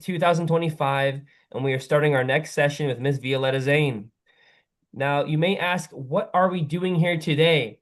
2025, and we are starting our next session with Ms. Violetta Zane. Now, you may ask, what are we doing here today?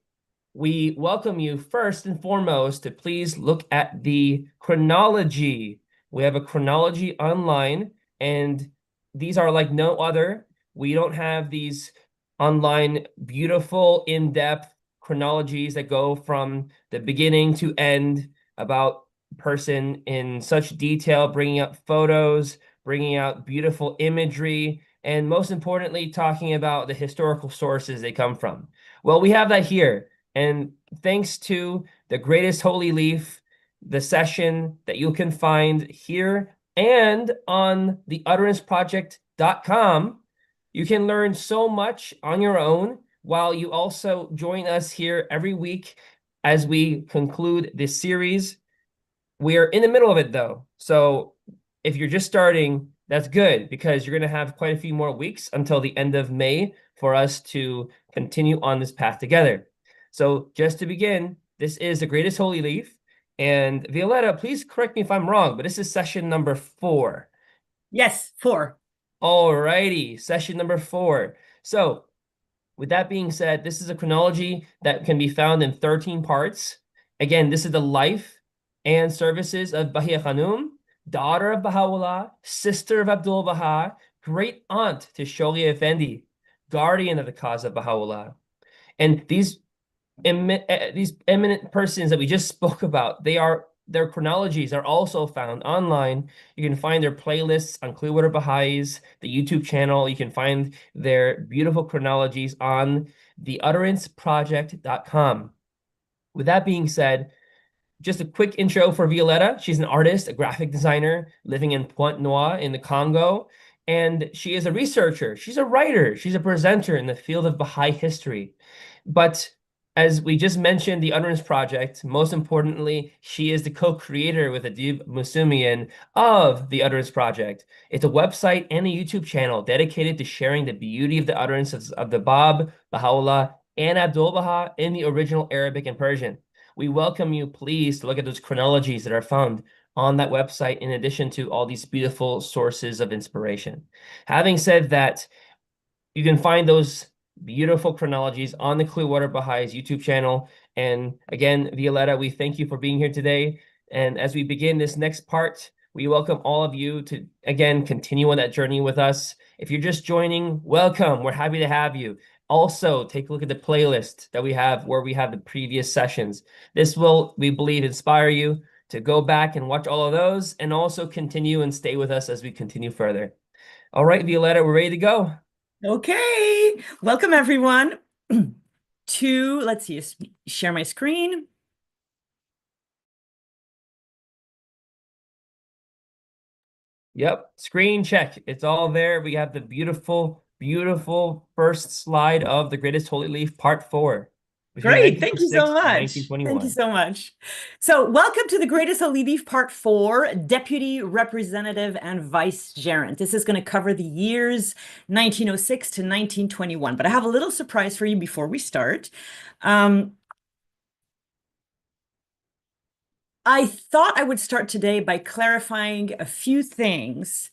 We welcome you first and foremost to please look at the chronology. We have a chronology online, and these are like no other. We don't have these online beautiful, in-depth chronologies that go from the beginning to end about person in such detail, bringing up photos, bringing out beautiful imagery, and most importantly, talking about the historical sources they come from. Well, we have that here. And thanks to the Greatest Holy Leaf, the session that you can find here and on the utteranceproject.com, you can learn so much on your own while you also join us here every week as we conclude this series. We are in the middle of it though. So if you're just starting, that's good because you're going to have quite a few more weeks until the end of May for us to continue on this path together. So just to begin, this is the Greatest Holy Leaf. And Violetta, please correct me if I'm wrong, but this is session number 4. Yes, 4. All righty, session number 4. So with that being said, this is a chronology that can be found in 13 parts. Again, this is the life and services of Bahíyyih Khánum, daughter of Baha'u'lláh, sister of Abdu'l-Bahá, great aunt to Shoghi Effendi, guardian of the cause of Baha'u'lláh. And these eminent persons that we just spoke about, their chronologies are also found online. You can find their playlists on Clearwater Baha'is, the YouTube channel. You can find their beautiful chronologies on the utteranceproject.com. With that being said, just a quick intro for Violetta. She's an artist, a graphic designer living in Pointe-Noire in the Congo. And she is a researcher. She's a writer. She's a presenter in the field of Baha'i history. But as we just mentioned, the Utterance Project, most importantly, she is the co-creator with Adib Musumian of the Utterance Project. It's a website and a YouTube channel dedicated to sharing the beauty of the utterances of the Bab, Baha'u'lláh, and Abdu'l-Bahá in the original Arabic and Persian. We welcome you, please, to look at those chronologies that are found on that website, in addition to all these beautiful sources of inspiration. Having said that, you can find those beautiful chronologies on the Clearwater Baha'is YouTube channel. And again, Violetta, we thank you for being here today. And as we begin this next part, we welcome all of you to, again, continue on that journey with us. If you're just joining, welcome. We're happy to have you. Also, take a look at the playlist that we have where we have the previous sessions. This will, we believe, inspire you to go back and watch all of those and also continue and stay with us as we continue further. All right, Violetta, we're ready to go. Okay, welcome everyone to, let's see, share my screen. Yep, screen check. It's all there. We have the beautiful, beautiful first slide of the Greatest Holy Leaf, Part 4, between Great, thank you 1906 so and much. Thank you 1921. so much. So welcome to the Greatest Holy Leaf Part 4, Deputy Representative and Vicegerent. This is going to cover the years 1906 to 1921, but I have a little surprise for you before we start. I thought I would start today by clarifying a few things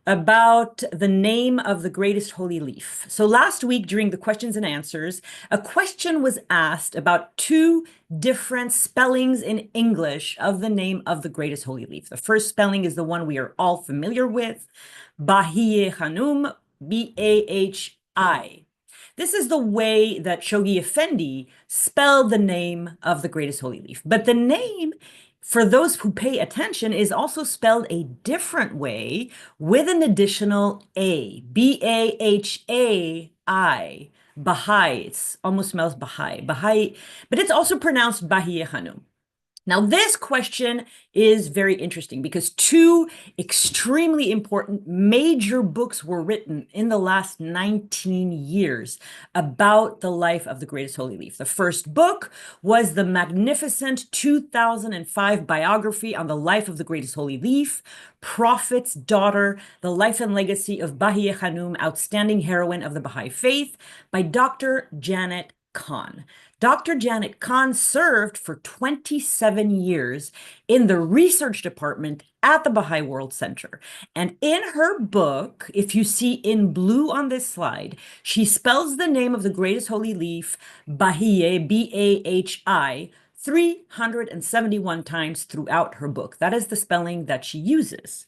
about the name of the Greatest Holy Leaf. So last week during the questions and answers, a question was asked about 2 different spellings in English of the name of the Greatest Holy Leaf. The first spelling is the one we are all familiar with, Bahíyyih Khánum, B-A-H-I. This is the way that Shoghi Effendi spelled the name of the Greatest Holy Leaf. But the name, for those who pay attention, is also spelled a different way with an additional A, B-A-H-A-I, Baha'i. It almost smells Baha'i, Baha'i, but it's also pronounced Bahíyyih Khánum. Now, this question is very interesting because 2 extremely important major books were written in the last 19 years about the life of the Greatest Holy Leaf. The first book was the magnificent 2005 biography on the life of the Greatest Holy Leaf, Prophet's Daughter, The Life and Legacy of Bahíyyih Khánum, Outstanding Heroine of the Baha'i Faith, by Dr. Janet Khan. Dr. Janet Khan served for 27 years in the research department at the Baha'i World Center. And in her book, if you see in blue on this slide, she spells the name of the greatest holy leaf, Bahíyyih, B-A-H-I, 371 times throughout her book. That is the spelling that she uses.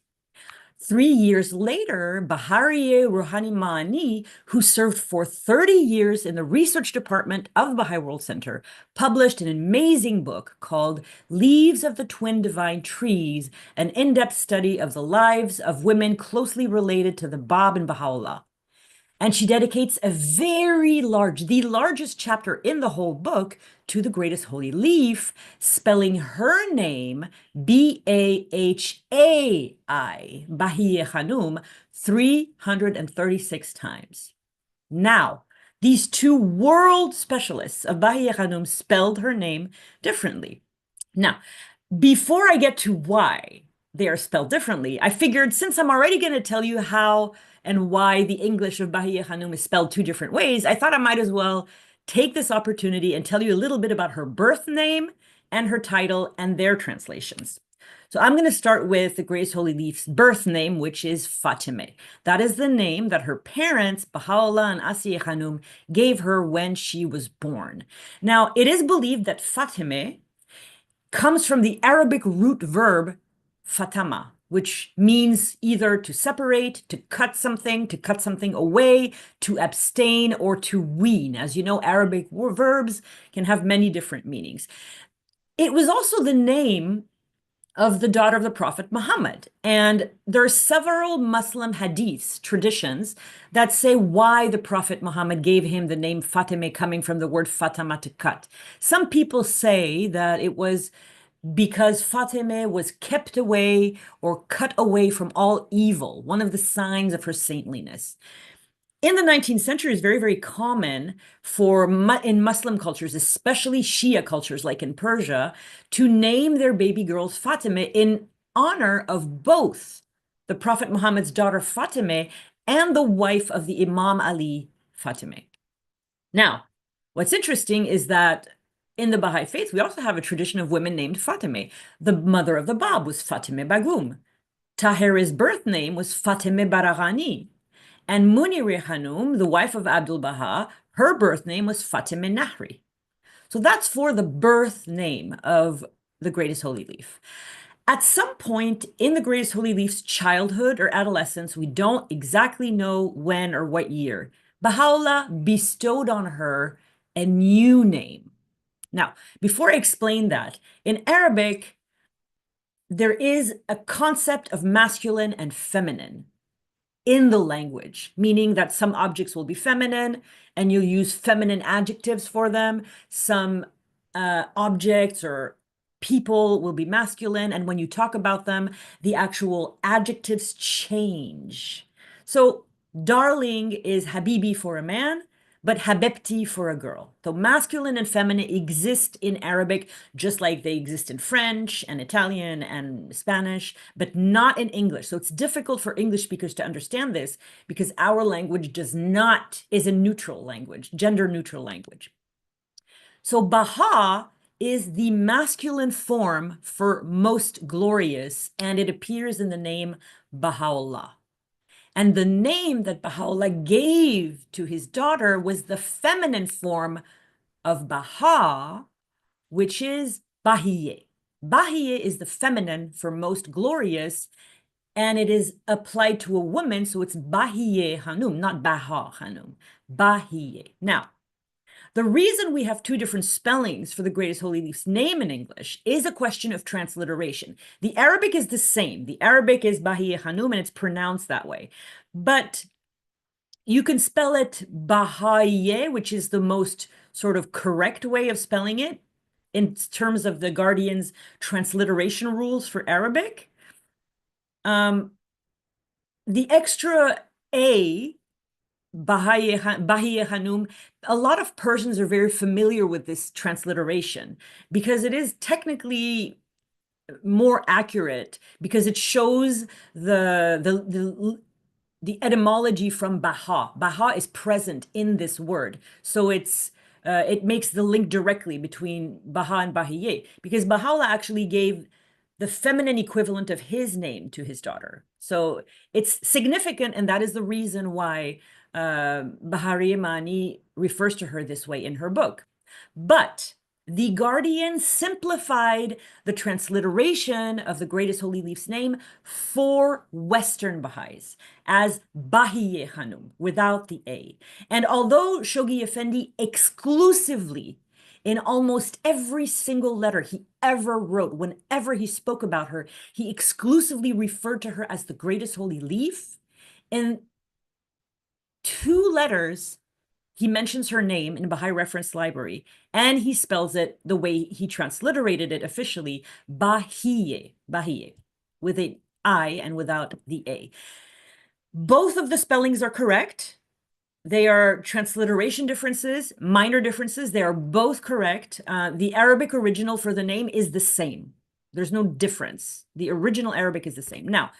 3 years later, Baharieh Rouhani Ma'ani, who served for 30 years in the research department of the Baha'i World Center, published an amazing book called Leaves of the Twin Divine Trees, an in-depth study of the lives of women closely related to the Bab and Baha'u'lláh. And she dedicates a very large, the largest chapter in the whole book to the greatest holy leaf, spelling her name, B-A-H-A-I, Bahíyyih Khánum, 336 times. Now, these two world specialists of Bahíyyih Khánum spelled her name differently. Now, before I get to why they are spelled differently, I figured since I'm already going to tell you how and why the English of Bahíyyih Khánum is spelled two different ways, I thought I might as well take this opportunity and tell you a little bit about her birth name and her title and their translations. So I'm going to start with the Greatest Holy Leaf's birth name, which is Fatimeh. That is the name that her parents, Baha'u'lláh and Asiyeh Khánum, gave her when she was born. Now, it is believed that Fatimeh comes from the Arabic root verb fatama, which means either to separate, to cut something away, to abstain, or to wean. As you know, Arabic verbs can have many different meanings. It was also the name of the daughter of the Prophet Muhammad. And there are several Muslim hadiths, traditions, that say why the Prophet Muhammad gave him the name Fatimeh, coming from the word fatama, to cut. Some people say that it was because Fatimeh was kept away or cut away from all evil, one of the signs of her saintliness. In the 19th century, it's very, very common for in Muslim cultures, especially Shia cultures like in Persia, to name their baby girls Fatimeh in honor of both the Prophet Muhammad's daughter Fatimeh and the wife of the Imam Ali, Fatimeh. Now, what's interesting is that in the Baha'i faith, we also have a tradition of women named Fatimeh. The mother of the Bab was Fatimeh Bagum. Tahir's birth name was Fatimeh Baraghani. And Munireh Khanum, the wife of Abdu'l-Bahá, her birth name was Fatimeh Nahri. So that's for the birth name of the Greatest Holy Leaf. At some point in the Greatest Holy Leaf's childhood or adolescence, we don't exactly know when or what year, Baha'u'lláh bestowed on her a new name. Now, before I explain that, in Arabic, there is a concept of masculine and feminine in the language, meaning that some objects will be feminine and you'll use feminine adjectives for them. Some objects or people will be masculine, and when you talk about them, the actual adjectives change. So darling is habibi for a man, but habibti for a girl. So masculine and feminine exist in Arabic, just like they exist in French and Italian and Spanish, but not in English. So it's difficult for English speakers to understand this because our language is a neutral language, gender neutral language. So Baha is the masculine form for most glorious, and it appears in the name Baha'u'lláh. And the name that Baha'u'lláh gave to his daughter was the feminine form of Baha, which is Bahíyyih. Bahíyyih is the feminine for most glorious, and it is applied to a woman, so it's Bahíyyih Khánum, not Bahá Khánum, Bahíyyih. Now, the reason we have two different spellings for the Greatest Holy Leaf's name in English is a question of transliteration. The Arabic is the same. The Arabic is Bahíyyih Khánum, and it's pronounced that way. But you can spell it Baha'iyeh, which is the most sort of correct way of spelling it in terms of the Guardian's transliteration rules for Arabic. The extra A, Bahíyyih Khánum, a lot of Persians are very familiar with this transliteration because it is technically more accurate because it shows the etymology from Baha. Baha is present in this word. So it's it makes the link directly between Baha and Bahíyyih, because Baha'u'lláh actually gave the feminine equivalent of his name to his daughter. So it's significant, and that is the reason why Bahariya Mani refers to her this way in her book. But the Guardian simplified the transliteration of the Greatest Holy Leaf's name for Western Baha'is as Bahíyyih Khánum, without the A. And although Shoghi Effendi exclusively, in almost every single letter he ever wrote, whenever he spoke about her, he exclusively referred to her as the Greatest Holy Leaf. In 2 letters, he mentions her name in Baha'i Reference Library, and he spells it the way he transliterated it officially, Bahíyyih, Bahíyyih, with an I and without the A. Both of the spellings are correct. They are transliteration differences, minor differences. They are both correct. The Arabic original for the name is the same. There's no difference. The original Arabic is the same. Now,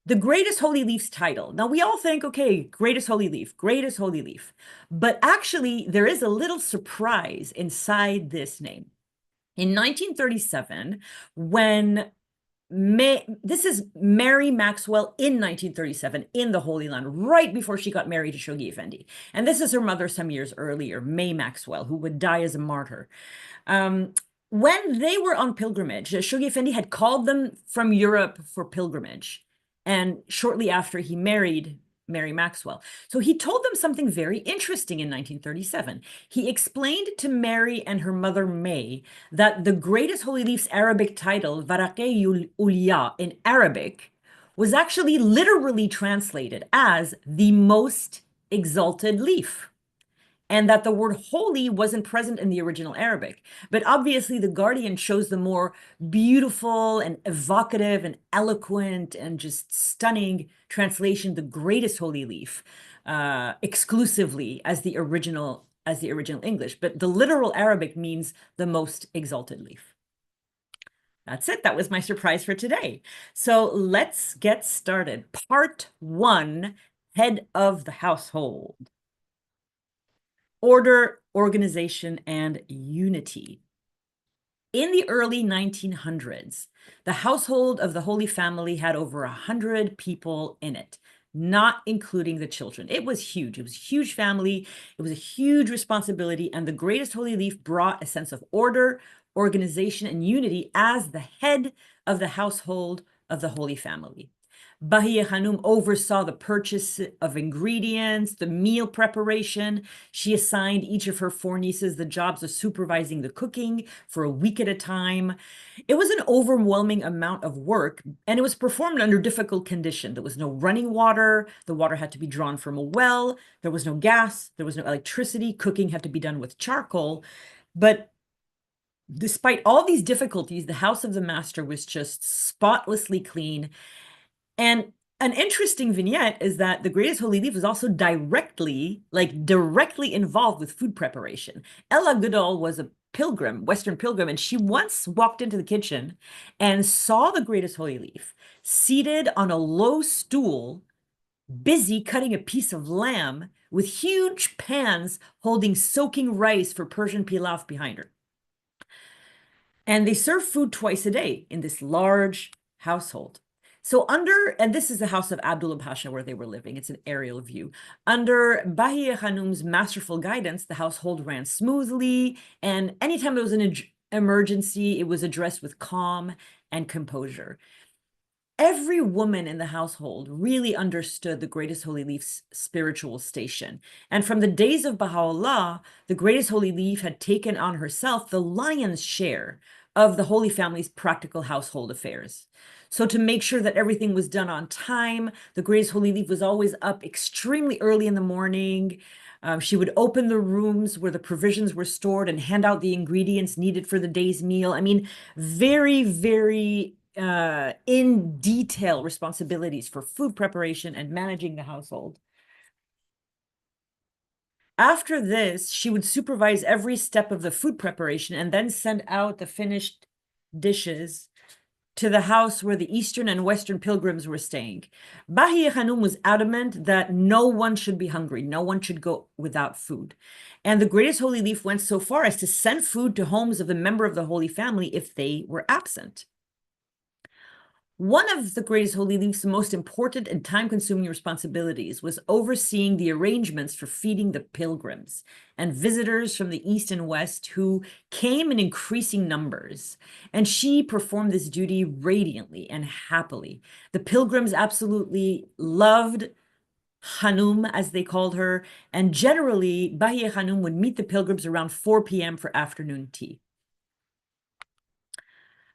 the Greatest Holy Leaf's title. Now, we all think, okay, Greatest Holy Leaf, Greatest Holy Leaf. But actually, there is a little surprise inside this name. In 1937, when this is Mary Maxwell in 1937 in the Holy Land, right before she got married to Shoghi Effendi. And this is her mother some years earlier, May Maxwell, who would die as a martyr. When they were on pilgrimage, Shoghi Effendi had called them from Europe for pilgrimage. And shortly after, he married Mary Maxwell. So he told them something very interesting in 1937. He explained to Mary and her mother May that the Greatest Holy Leaf's Arabic title, Bahíyyih in Arabic, was actually literally translated as the most exalted leaf, and that the word holy wasn't present in the original Arabic. But obviously, the Guardian chose the more beautiful and evocative and eloquent and just stunning translation, the Greatest Holy Leaf, exclusively as the original English. But the literal Arabic means the most exalted leaf. That's it. That was my surprise for today. So let's get started. Part 1, Head of the Household. Order, organization, and unity. In the early 1900s, the household of the Holy Family had over 100 people in it, not including the children. It was huge. It was a huge family. It was a huge responsibility. And the Greatest Holy Leaf brought a sense of order, organization, and unity as the head of the household of the Holy Family. Bahíyyih Khánum oversaw the purchase of ingredients, the meal preparation. She assigned each of her 4 nieces the jobs of supervising the cooking for a week at a time. It was an overwhelming amount of work, and it was performed under difficult conditions. There was no running water. The water had to be drawn from a well. There was no gas. There was no electricity. Cooking had to be done with charcoal. But despite all these difficulties, the house of the master was just spotlessly clean. And an interesting vignette is that the Greatest Holy Leaf was also directly involved with food preparation. Ella Goodall was a pilgrim, Western pilgrim, and she once walked into the kitchen and saw the Greatest Holy Leaf seated on a low stool, busy cutting a piece of lamb with huge pans holding soaking rice for Persian pilaf behind her. And they serve food twice a day in this large household. So and this is the house of Abdu'l-Bahá where they were living. It's an aerial view. Under Bahíyyih Khánum's masterful guidance, the household ran smoothly. And anytime there was an emergency, it was addressed with calm and composure. Every woman in the household really understood the Greatest Holy Leaf's spiritual station. And from the days of Baha'u'lláh, the Greatest Holy Leaf had taken on herself the lion's share of the Holy Family's practical household affairs. So to make sure that everything was done on time, the Greatest Holy Leaf was always up extremely early in the morning. She would open the rooms where the provisions were stored and hand out the ingredients needed for the day's meal. I mean, very, very in detail responsibilities for food preparation and managing the household. After this, she would supervise every step of the food preparation and then send out the finished dishes to the house where the Eastern and Western pilgrims were staying. Bahíyyih Khánum was adamant that no one should be hungry, no one should go without food. And the greatest holy leaf went so far as to send food to homes of the member of the Holy Family if they were absent. One of the greatest holy leaf's most important and time-consuming responsibilities was overseeing the arrangements for feeding the pilgrims and visitors from the East and West who came in increasing numbers. And she performed this duty radiantly and happily. The pilgrims absolutely loved Khanum, as they called her, and generally, Bahíyyih Khánum would meet the pilgrims around 4 p.m. for afternoon tea.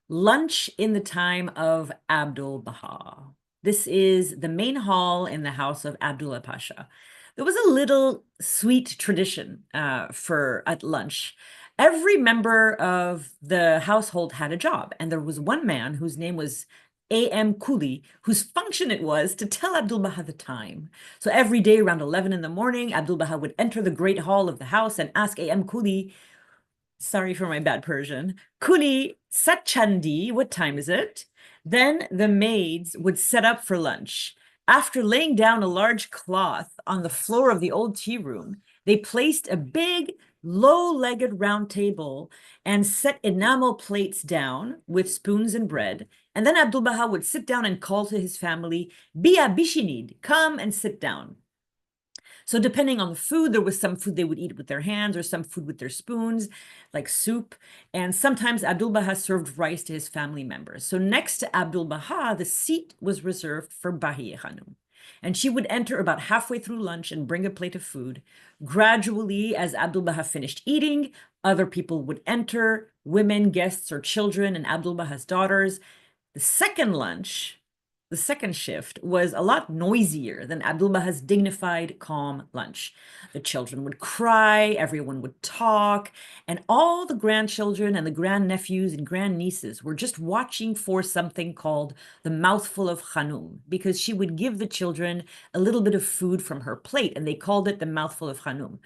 Lunch in the time of Abdu'l-Bahá. This is the main hall in the house of Abdullah Pasha. There was a little sweet tradition at lunch. Every member of the household had a job, and there was one man whose name was A.M. Kuli, whose function it was to tell Abdu'l-Bahá the time. So every day around 11 in the morning, Abdu'l-Bahá would enter the great hall of the house and ask A.M. Kuli, sorry for my bad Persian, Kuli Sachandi, what time is it? Then the maids would set up for lunch. After laying down a large cloth on the floor of the old tea room, they placed a big, low-legged round table and set enamel plates down with spoons and bread. And then Abdu'l-Bahá would sit down and call to his family, Bia Bishinid, come and sit down. So depending on the food, there was some food they would eat with their hands or some food with their spoons, like soup. And sometimes Abdu'l-Bahá served rice to his family members. So next to Abdu'l-Bahá, the seat was reserved for Bahíyyih Khánum. And she would enter about halfway through lunch and bring a plate of food. Gradually, as Abdu'l-Bahá finished eating, other people would enter, women, guests, or children, and Abdu'l-Bahá's daughters. The second shift was a lot noisier than Abdu'l-Bahá's dignified, calm lunch. The children would cry, everyone would talk, and all the grandchildren and the grandnephews and grandnieces were just watching for something called the mouthful of Khanum, because she would give the children a little bit of food from her plate, and they called it the mouthful of Khanum.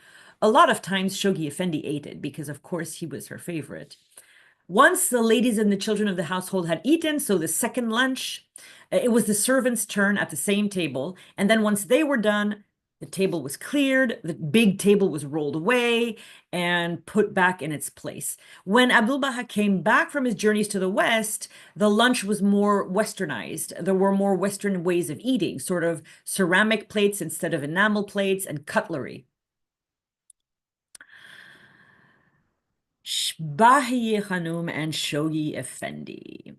A lot of times Shoghi Effendi ate it because, of course, he was her favorite. Once the ladies and the children of the household had eaten, so the second lunch, it was the servants' turn at the same table. And then once they were done, the table was cleared, the big table was rolled away and put back in its place. When Abdu'l-Bahá came back from his journeys to the West, the lunch was more westernized. There were more Western ways of eating, sort of ceramic plates instead of enamel plates and cutlery. Bahíyyih Khánum and Shoghi Effendi.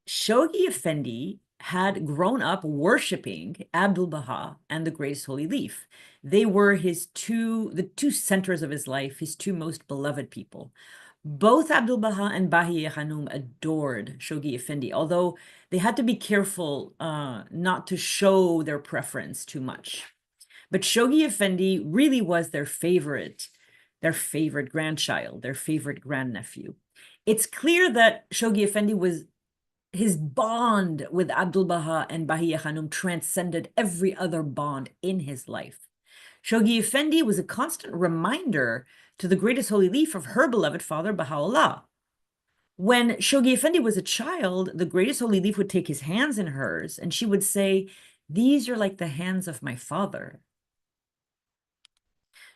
Shoghi Effendi had grown up worshiping Abdu'l-Bahá and the Greatest Holy Leaf. They were the two centers of his life, his two most beloved people. Both Abdu'l-Bahá and Bahíyyih Khánum adored Shoghi Effendi, although they had to be careful not to show their preference too much. But Shoghi Effendi really was their favorite grandchild, their favorite grandnephew. It's clear that Shoghi Effendi his bond with Abdu'l-Bahá and Bahíyyih Khánum transcended every other bond in his life. Shoghi Effendi was a constant reminder to the Greatest Holy Leaf of her beloved father, Baha'u'lláh. When Shoghi Effendi was a child, the Greatest Holy Leaf would take his hands in hers, and she would say, "These are like the hands of my father."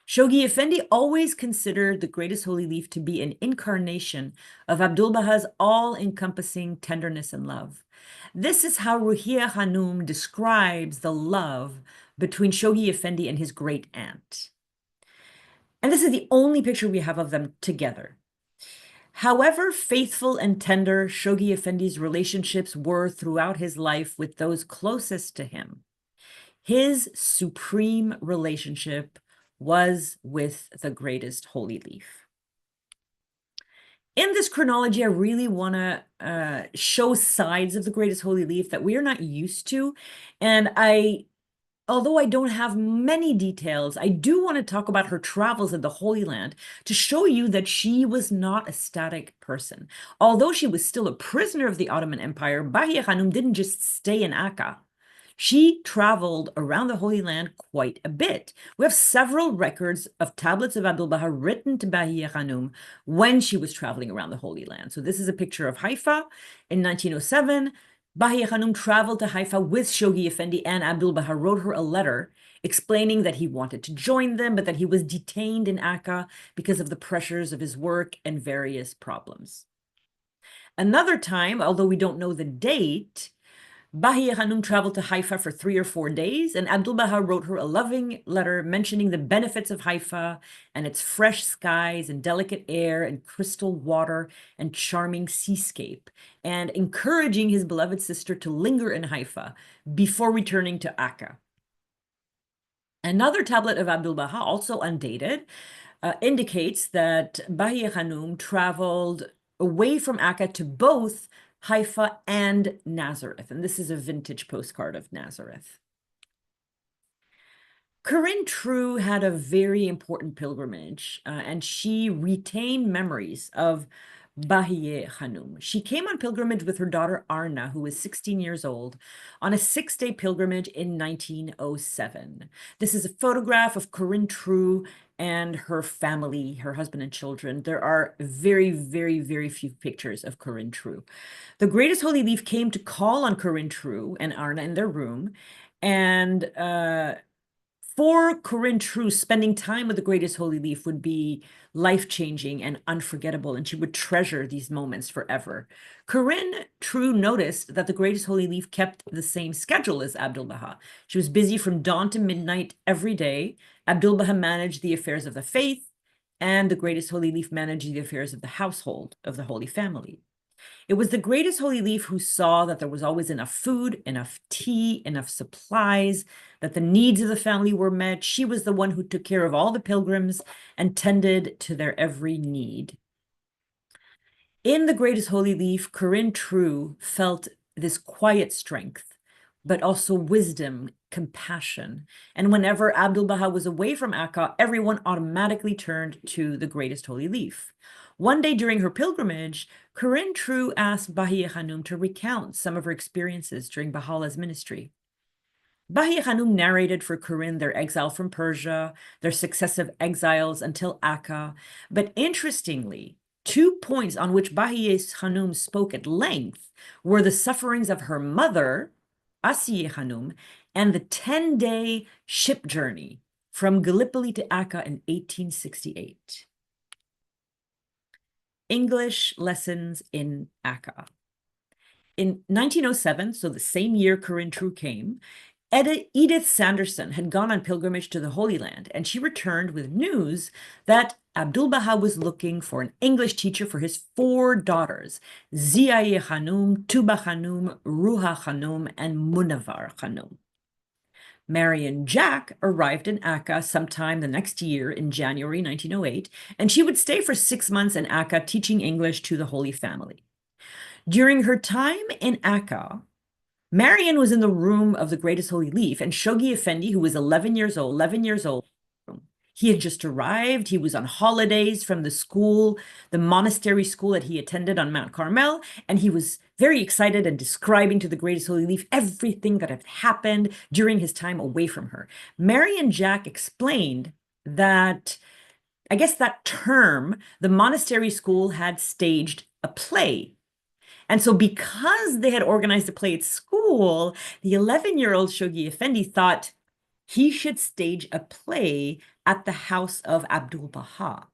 Shoghi Effendi always considered the Greatest Holy Leaf to be an incarnation of Abdu'l-Bahá's all-encompassing tenderness and love. This is how Ruhiyya Khanum describes the love between Shoghi Effendi and his great aunt. And this is the only picture we have of them together. However faithful and tender Shoghi Effendi's relationships were throughout his life with those closest to him, his supreme relationship was with the Greatest Holy Leaf. In this chronology, I really want to show sides of the Greatest Holy Leaf that we are not used to. And although I don't have many details, I do want to talk about her travels in the Holy Land to show you that she was not a static person. Although she was still a prisoner of the Ottoman Empire, Bahíyyih Khánum didn't just stay in Akka. She traveled around the Holy Land quite a bit. We have several records of tablets of Abdu'l-Bahá written to Bahíyyih Khánum when she was traveling around the Holy Land. So this is a picture of Haifa in 1907. Bahíyyih Khánum traveled to Haifa with Shoghi Effendi, and Abdu'l-Bahá wrote her a letter explaining that he wanted to join them, but that he was detained in Akka because of the pressures of his work and various problems. Another time, although we don't know the date, Bahíyyih Khánum traveled to Haifa for 3 or 4 days, and Abdu'l-Bahá wrote her a loving letter mentioning the benefits of Haifa and its fresh skies and delicate air and crystal water and charming seascape, and encouraging his beloved sister to linger in Haifa before returning to Akka. Another tablet of Abdu'l-Bahá, also undated, indicates that Bahíyyih Khánum traveled away from Akka to both Haifa and Nazareth. And this is a vintage postcard of Nazareth. Corinne True had a very important pilgrimage, and she retained memories of Bahíyyih Khánum. She came on pilgrimage with her daughter Arna, who was 16 years old, on a 6-day pilgrimage in 1907. This is a photograph of Corinne True and her family, her husband and children. There are very, very, very few pictures of Corinne True. The Greatest Holy Leaf came to call on Corinne True and Arna in their room, and for Corinne True, spending time with the Greatest Holy Leaf would be life-changing and unforgettable, and she would treasure these moments forever. Corinne True noticed that the Greatest Holy Leaf kept the same schedule as Abdu'l-Bahá. She was busy from dawn to midnight every day. Abdu'l-Bahá managed the affairs of the faith, and the Greatest Holy Leaf managed the affairs of the household of the Holy Family. It was the Greatest Holy Leaf who saw that there was always enough food, enough tea, enough supplies, that the needs of the family were met. She was the one who took care of all the pilgrims and tended to their every need. In the Greatest Holy Leaf, Corinne True felt this quiet strength, but also wisdom, compassion. And whenever Abdu'l-Bahá was away from Akka, everyone automatically turned to the Greatest Holy Leaf. One day during her pilgrimage, Corinne True asked Bahíyyih Khánum to recount some of her experiences during Baha'u'llah's ministry. Bahíyyih Khánum narrated for Corinne their exile from Persia, their successive exiles until Akka. But interestingly, 2 points on which Bahíyyih Khánum spoke at length were the sufferings of her mother, Asiyeh Khánum, and the 10-day ship journey from Gallipoli to Akka in 1868. English lessons in Akka. In 1907, so the same year Corinne True came, Edith Sanderson had gone on pilgrimage to the Holy Land, and she returned with news that Abdu'l-Bahá was looking for an English teacher for his 4 daughters, Ziyayeh Khánum, Tuba Khánum, Ruha Khánum, and Munawwar Khánum. Mary and Jack arrived in Akka sometime the next year in January 1908, and she would stay for 6 months in Akka teaching English to the Holy Family. During her time in Akka, Marian was in the room of the Greatest Holy Leaf, and Shoghi Effendi, who was 11 years old, he had just arrived. He was on holidays from the school, the monastery school that he attended on Mount Carmel, and he was very excited and describing to the Greatest Holy Leaf everything that had happened during his time away from her. Mary and Jack explained that, I guess that term, the monastery school had staged a play. And so because they had organized a play at school, the 11-year-old Shoghi Effendi thought he should stage a play at the house of Abdu'l-Bahá.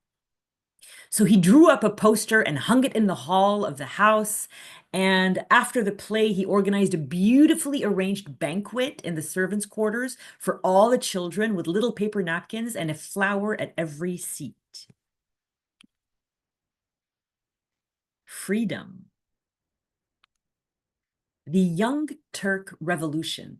So he drew up a poster and hung it in the hall of the house. And after the play, he organized a beautifully arranged banquet in the servants' quarters for all the children with little paper napkins and a flower at every seat. Freedom. The Young Turk Revolution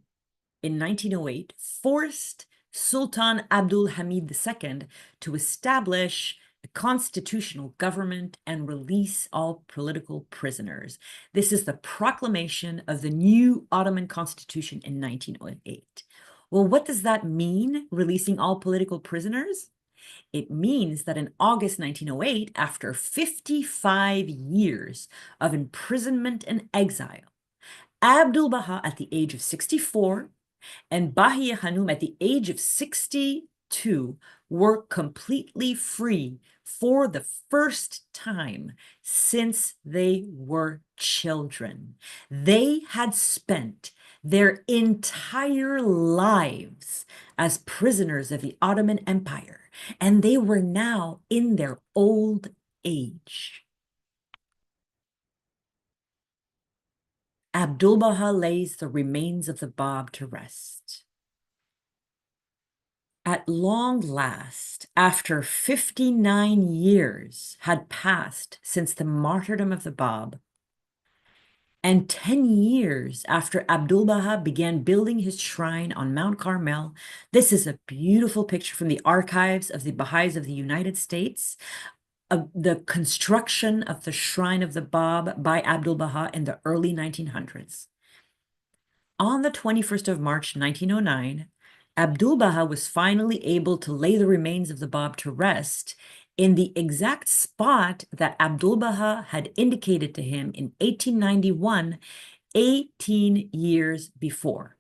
in 1908 forced Sultan Abdul Hamid II to establish a constitutional government and release all political prisoners. This is the proclamation of the new Ottoman constitution in 1908. Well, what does that mean, releasing all political prisoners? It means that in August 1908, after 55 years of imprisonment and exile, Abdu'l-Bahá, at the age of 64, And Bahíyyih Khánum, at the age of 62, were completely free for the first time since they were children. They had spent their entire lives as prisoners of the Ottoman Empire, and they were now in their old age. Abdu'l-Bahá lays the remains of the Bab to rest. At long last, after 59 years had passed since the martyrdom of the Bab, and 10 years after Abdu'l-Bahá began building his shrine on Mount Carmel, this is a beautiful picture from the archives of the Baha'is of the United States of the construction of the shrine of the Bab by Abdu'l-Bahá in the early 1900s. On the 21st of March, 1909, Abdu'l-Bahá was finally able to lay the remains of the Bab to rest in the exact spot that Abdu'l-Bahá had indicated to him in 1891, 18 years before.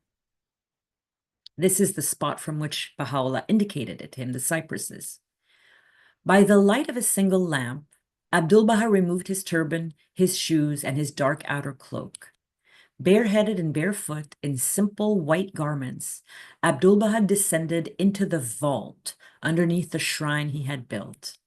This is the spot from which Baha'u'lláh indicated it to him, the cypresses. By the light of a single lamp, Abdu'l-Bahá removed his turban, his shoes, and his dark outer cloak. Bareheaded and barefoot in simple white garments, Abdu'l-Bahá descended into the vault underneath the shrine he had built.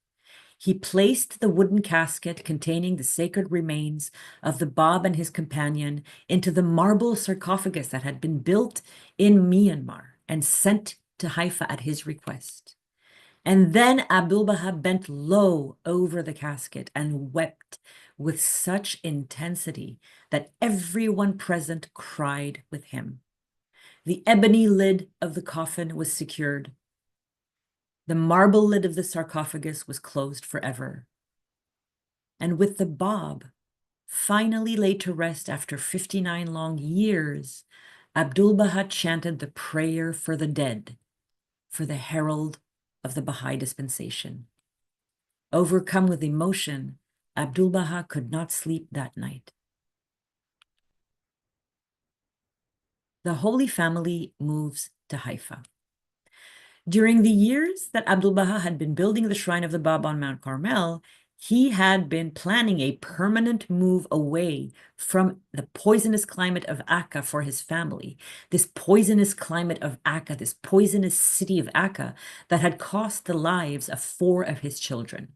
He placed the wooden casket containing the sacred remains of the Bab and his companion into the marble sarcophagus that had been built in Myanmar and sent to Haifa at his request. And then Abdu'l-Bahá bent low over the casket and wept with such intensity that everyone present cried with him. The ebony lid of the coffin was secured. The marble lid of the sarcophagus was closed forever. And with the Bab finally laid to rest after 59 long years, Abdu'l-Bahá chanted the prayer for the dead, for the herald of the Baha'i dispensation. Overcome with emotion, Abdu'l-Bahá could not sleep that night. The Holy Family moves to Haifa. During the years that Abdu'l-Bahá had been building the shrine of the Bab on Mount Carmel, he had been planning a permanent move away from the poisonous climate of Akka for his family. This poisonous climate of Akka, this poisonous city of Akka that had cost the lives of 4 of his children.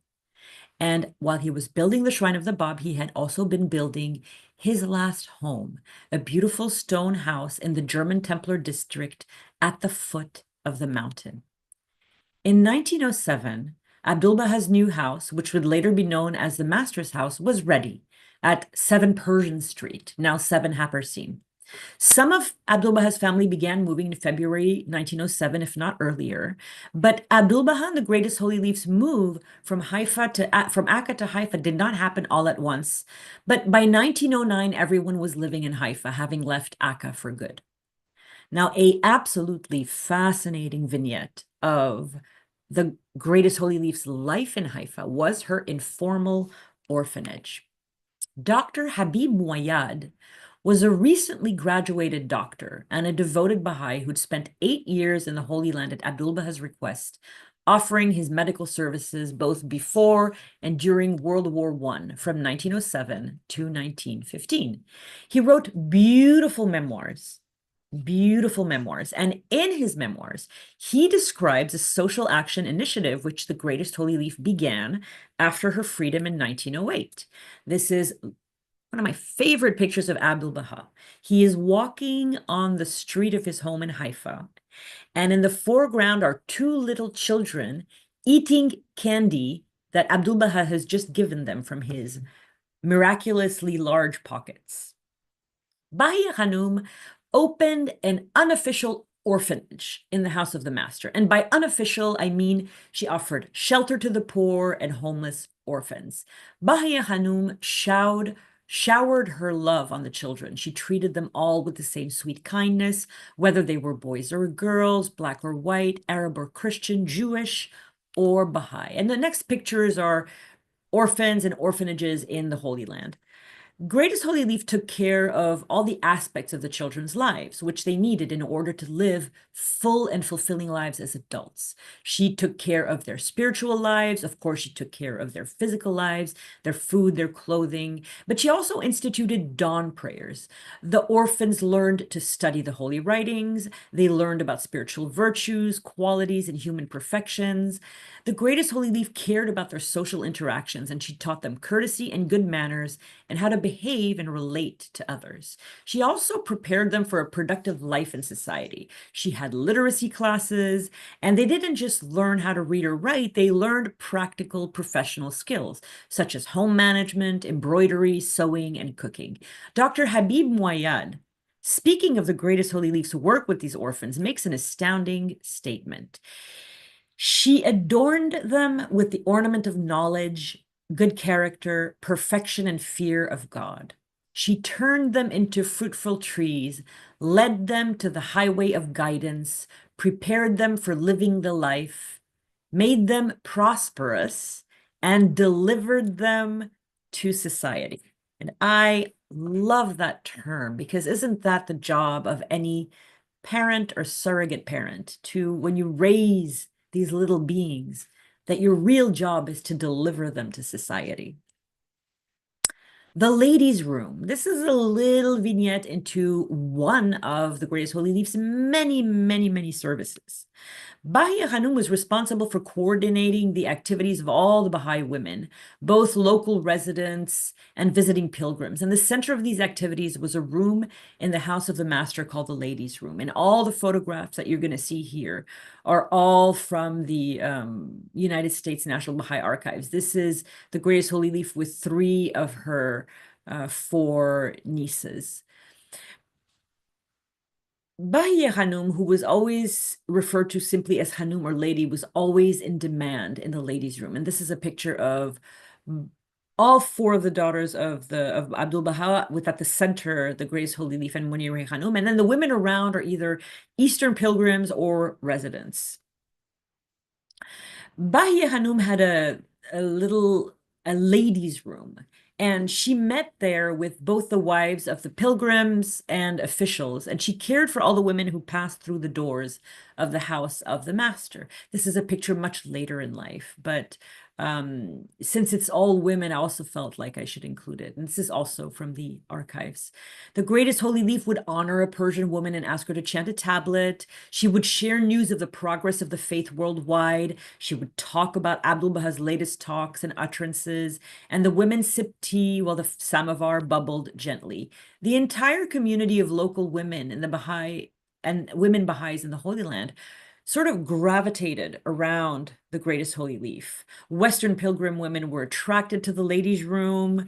And while he was building the shrine of the Bab, he had also been building his last home, a beautiful stone house in the German Templar district at the foot of the mountain. In 1907, Abdu'l-Bahá's new house, which would later be known as the Master's House, was ready at 7 Persian Street, now 7 Happerseen. Some of Abdu'l-Bahá's family began moving in February 1907, if not earlier, but Abdu'l-Bahá and the Greatest Holy Leaf's move from Akka to Haifa did not happen all at once. But by 1909, everyone was living in Haifa, having left Akka for good. Now, a absolutely fascinating vignette of the Greatest Holy Leaf's life in Haifa was her informal orphanage. Dr. Habib Muayyad was a recently graduated doctor and a devoted Baha'i who'd spent 8 years in the Holy Land at Abdu'l-Bahá's request, offering his medical services both before and during World War I from 1907 to 1915. He wrote beautiful memoirs. And in his memoirs, he describes a social action initiative which the Greatest Holy Leaf began after her freedom in 1908. This is one of my favorite pictures of Abdu'l-Bahá. He is walking on the street of his home in Haifa, and in the foreground are 2 little children eating candy that Abdu'l-Bahá has just given them from his miraculously large pockets. Bahíyyih Khánum opened an unofficial orphanage in the house of the master. And by unofficial, I mean she offered shelter to the poor and homeless orphans. Bahíyyih Khánum showered her love on the children. She treated them all with the same sweet kindness, whether they were boys or girls, black or white, Arab or Christian, Jewish or Baha'i. And the next pictures are orphans and orphanages in the Holy Land. Greatest Holy Leaf took care of all the aspects of the children's lives, which they needed in order to live full and fulfilling lives as adults. She took care of their spiritual lives. Of course, she took care of their physical lives, their food, their clothing, but she also instituted dawn prayers. The orphans learned to study the holy writings. They learned about spiritual virtues, qualities, and human perfections. The Greatest Holy Leaf cared about their social interactions, and she taught them courtesy and good manners and how to behave and relate to others. She also prepared them for a productive life in society. She had literacy classes, and they didn't just learn how to read or write, they learned practical professional skills, such as home management, embroidery, sewing, and cooking. Dr. Habib Muayyad, speaking of the Greatest Holy Leaf's work with these orphans, makes an astounding statement. She adorned them with the ornament of knowledge, good character, perfection, and fear of God. She turned them into fruitful trees, led them to the highway of guidance, prepared them for living the life, made them prosperous, and delivered them to society. And I love that term because isn't that the job of any parent or surrogate parent to, when you raise these little beings, that your real job is to deliver them to society. The ladies' room. This is a little vignette into one of the Greatest Holy Leaf's many, many, many services. Bahíyyih Khánum was responsible for coordinating the activities of all the Baha'i women, both local residents and visiting pilgrims. And the center of these activities was a room in the house of the master called the ladies' room. And all the photographs that you're going to see here are all from the United States National Baha'i Archives. This is the Greatest Holy Leaf with 3 of her 4 nieces. Bahíyyih Khánum, who was always referred to simply as Hanum or lady, was always in demand in the ladies' room. And this is a picture of all 4 of the daughters of Abdu'l-Bahá, with at the center the Greatest Holy Leaf and Munir Khánum. And then the women around are either Eastern pilgrims or residents. Bahíyyih Khánum had a ladies' room, and she met there with both the wives of the pilgrims and officials, and she cared for all the women who passed through the doors of the house of the master. This is a picture much later in life, but since it's all women, I also felt like I should include it. And this is also from the archives. The Greatest Holy Leaf would honor a Persian woman and ask her to chant a tablet. She would share news of the progress of the faith worldwide. She would talk about Abdu'l-Bahā's latest talks and utterances, and the women sipped tea while the samovar bubbled gently. The entire community of local women in the Baha'i and women Baha'is in the Holy Land sort of gravitated around the Greatest Holy Leaf. Western pilgrim women were attracted to the ladies' room,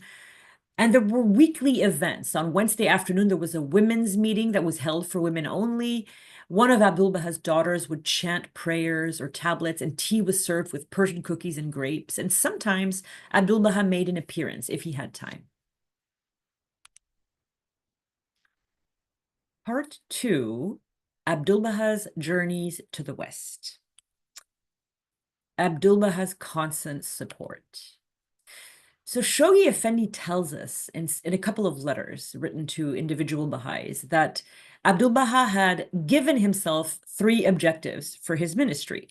and there were weekly events. On Wednesday afternoon, there was a women's meeting that was held for women only. One of Abdu'l-Bahā's daughters would chant prayers or tablets, and tea was served with Persian cookies and grapes. And sometimes Abdu'l-Bahá made an appearance if he had time. Part 2, Abdu'l-Bahā's journeys to the West. Abdu'l-Bahā's constant support. So Shoghi Effendi tells us in a couple of letters written to individual Baha'is that Abdu'l-Bahá had given himself 3 objectives for his ministry.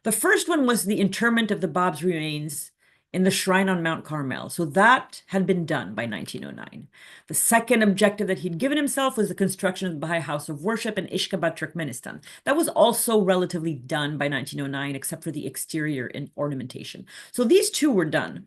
The first one was the interment of the Bab's remains in the shrine on Mount Carmel. So that had been done by 1909. The second objective that he'd given himself was the construction of the Baha'i House of Worship in Ishkabad, Turkmenistan. That was also relatively done by 1909, except for the exterior and ornamentation. So these 2 were done.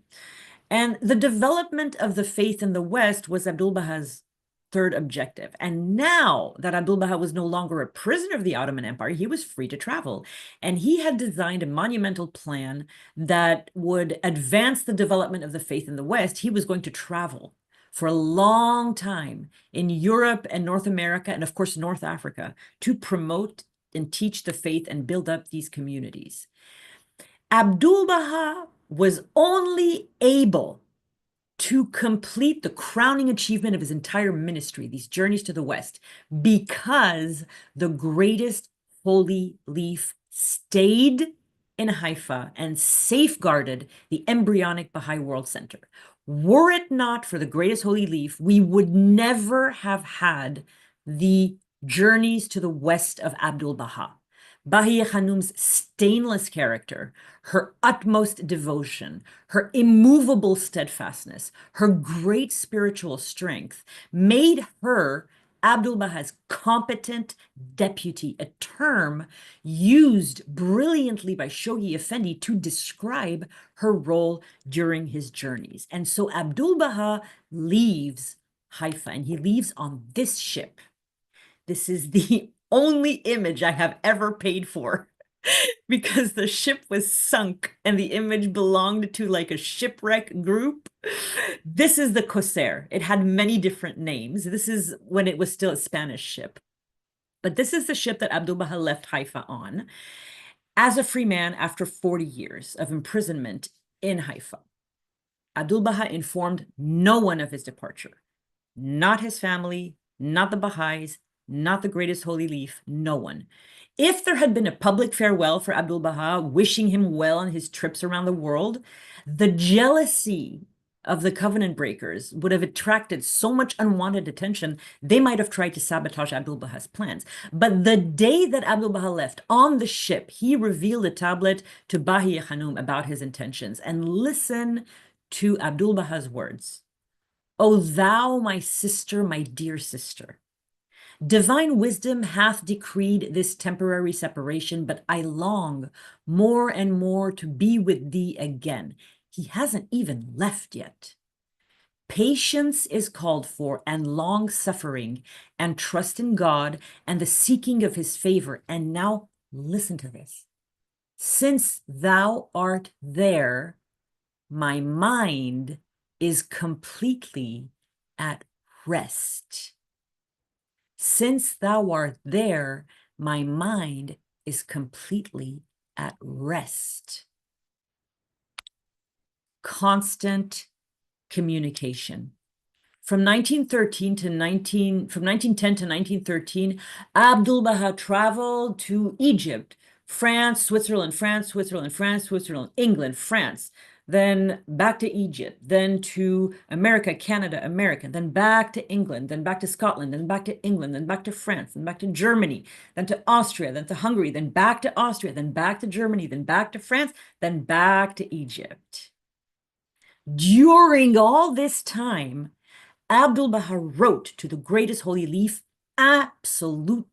And the development of the faith in the West was Abdu'l-Bahā's third objective. And now that Abdu'l-Bahá was no longer a prisoner of the Ottoman Empire, he was free to travel. And he had designed a monumental plan that would advance the development of the faith in the West. He was going to travel for a long time in Europe and North America, and of course, North Africa, to promote and teach the faith and build up these communities. Abdu'l-Bahá was only able to complete the crowning achievement of his entire ministry, these journeys to the West, because the Greatest Holy Leaf stayed in Haifa and safeguarded the embryonic Baha'i World Center. Were it not for the greatest holy leaf, we would never have had the journeys to the west of Abdu'l-Bahá. Bahíyyih Khánum's stainless character, her utmost devotion, her immovable steadfastness, her great spiritual strength made her Abdu'l-Bahá's competent deputy, a term used brilliantly by Shoghi Effendi to describe her role during his journeys. And so Abdu'l-Bahá leaves Haifa, and he leaves on this ship. This is the only image I have ever paid for because the ship was sunk and the image belonged to like a shipwreck group. This is the Corsair. It had many different names. This is when it was still a Spanish ship. But this is the ship that Abdu'l-Bahá left Haifa on as a free man after 40 years of imprisonment in Haifa. Abdu'l-Bahá informed no one of his departure, not his family, not the Baha'is, not the greatest holy leaf, no one. If there had been a public farewell for Abdu'l-Bahá, wishing him well on his trips around the world, the jealousy of the covenant breakers would have attracted so much unwanted attention, they might have tried to sabotage Abdu'l-Bahá's plans. But the day that Abdu'l-Bahá left on the ship, he revealed a tablet to Bahíyyih Khánum about his intentions. And listen to Abdu'l-Bahá's words. O thou, my sister, my dear sister, divine wisdom hath decreed this temporary separation, but I long more and more to be with thee again. He hasn't even left yet. Patience is called for, and long suffering, and trust in God, and the seeking of his favor. And now listen to this. Since thou art there, my mind is completely at rest. Since thou art there, my mind is completely at rest. Constant communication. From 1910 to 1913, Abdu'l-Bahá traveled to Egypt, France, Switzerland, England, France, then back to Egypt, then to America, Canada, America, then back to England, then back to Scotland, then back to England, then back to France, then back to Germany, then to Austria, then to Hungary, then back to Austria, then back to Germany, then back to France, then back to Egypt. During all this time, Abdu'l-Bahá wrote to the greatest holy leaf absolutely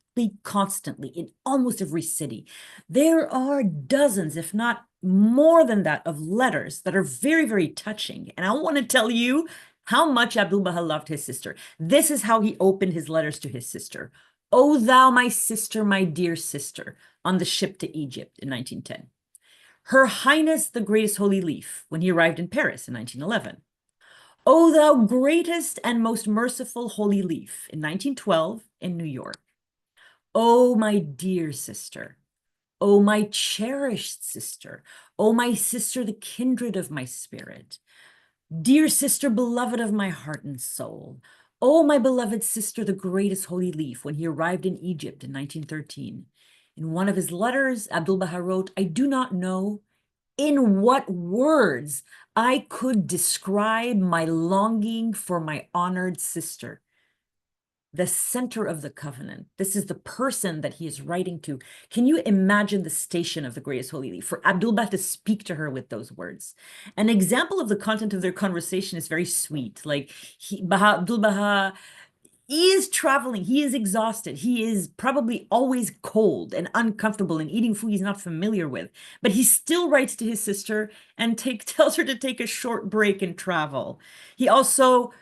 constantly in almost every city. There are dozens, if not more than that, of letters that are very, very touching. And I want to tell you how much Abdu'l-Bahá loved his sister. This is how he opened his letters to his sister. O thou, my sister, my dear sister, on the ship to Egypt in 1910. Her Highness the Greatest Holy Leaf, when he arrived in Paris in 1911. O thou greatest and most merciful holy leaf, in 1912 in New York. O my dear sister, O my cherished sister, O my sister, the kindred of my spirit, dear sister, beloved of my heart and soul, O my beloved sister, the greatest holy leaf, when he arrived in Egypt in 1913. In one of his letters, Abdu'l-Bahá wrote, I do not know in what words I could describe my longing for my honored sister, the center of the covenant. This is the person that he is writing to. Can you imagine the station of the greatest holy leaf for Abdu'l-Bahá to speak to her with those words? An example of the content of their conversation is very sweet. Like Abdu'l-Bahá is traveling, he is exhausted, he is probably always cold and uncomfortable and eating food he's not familiar with, but he still writes to his sister and tells her to take a short break and travel. He also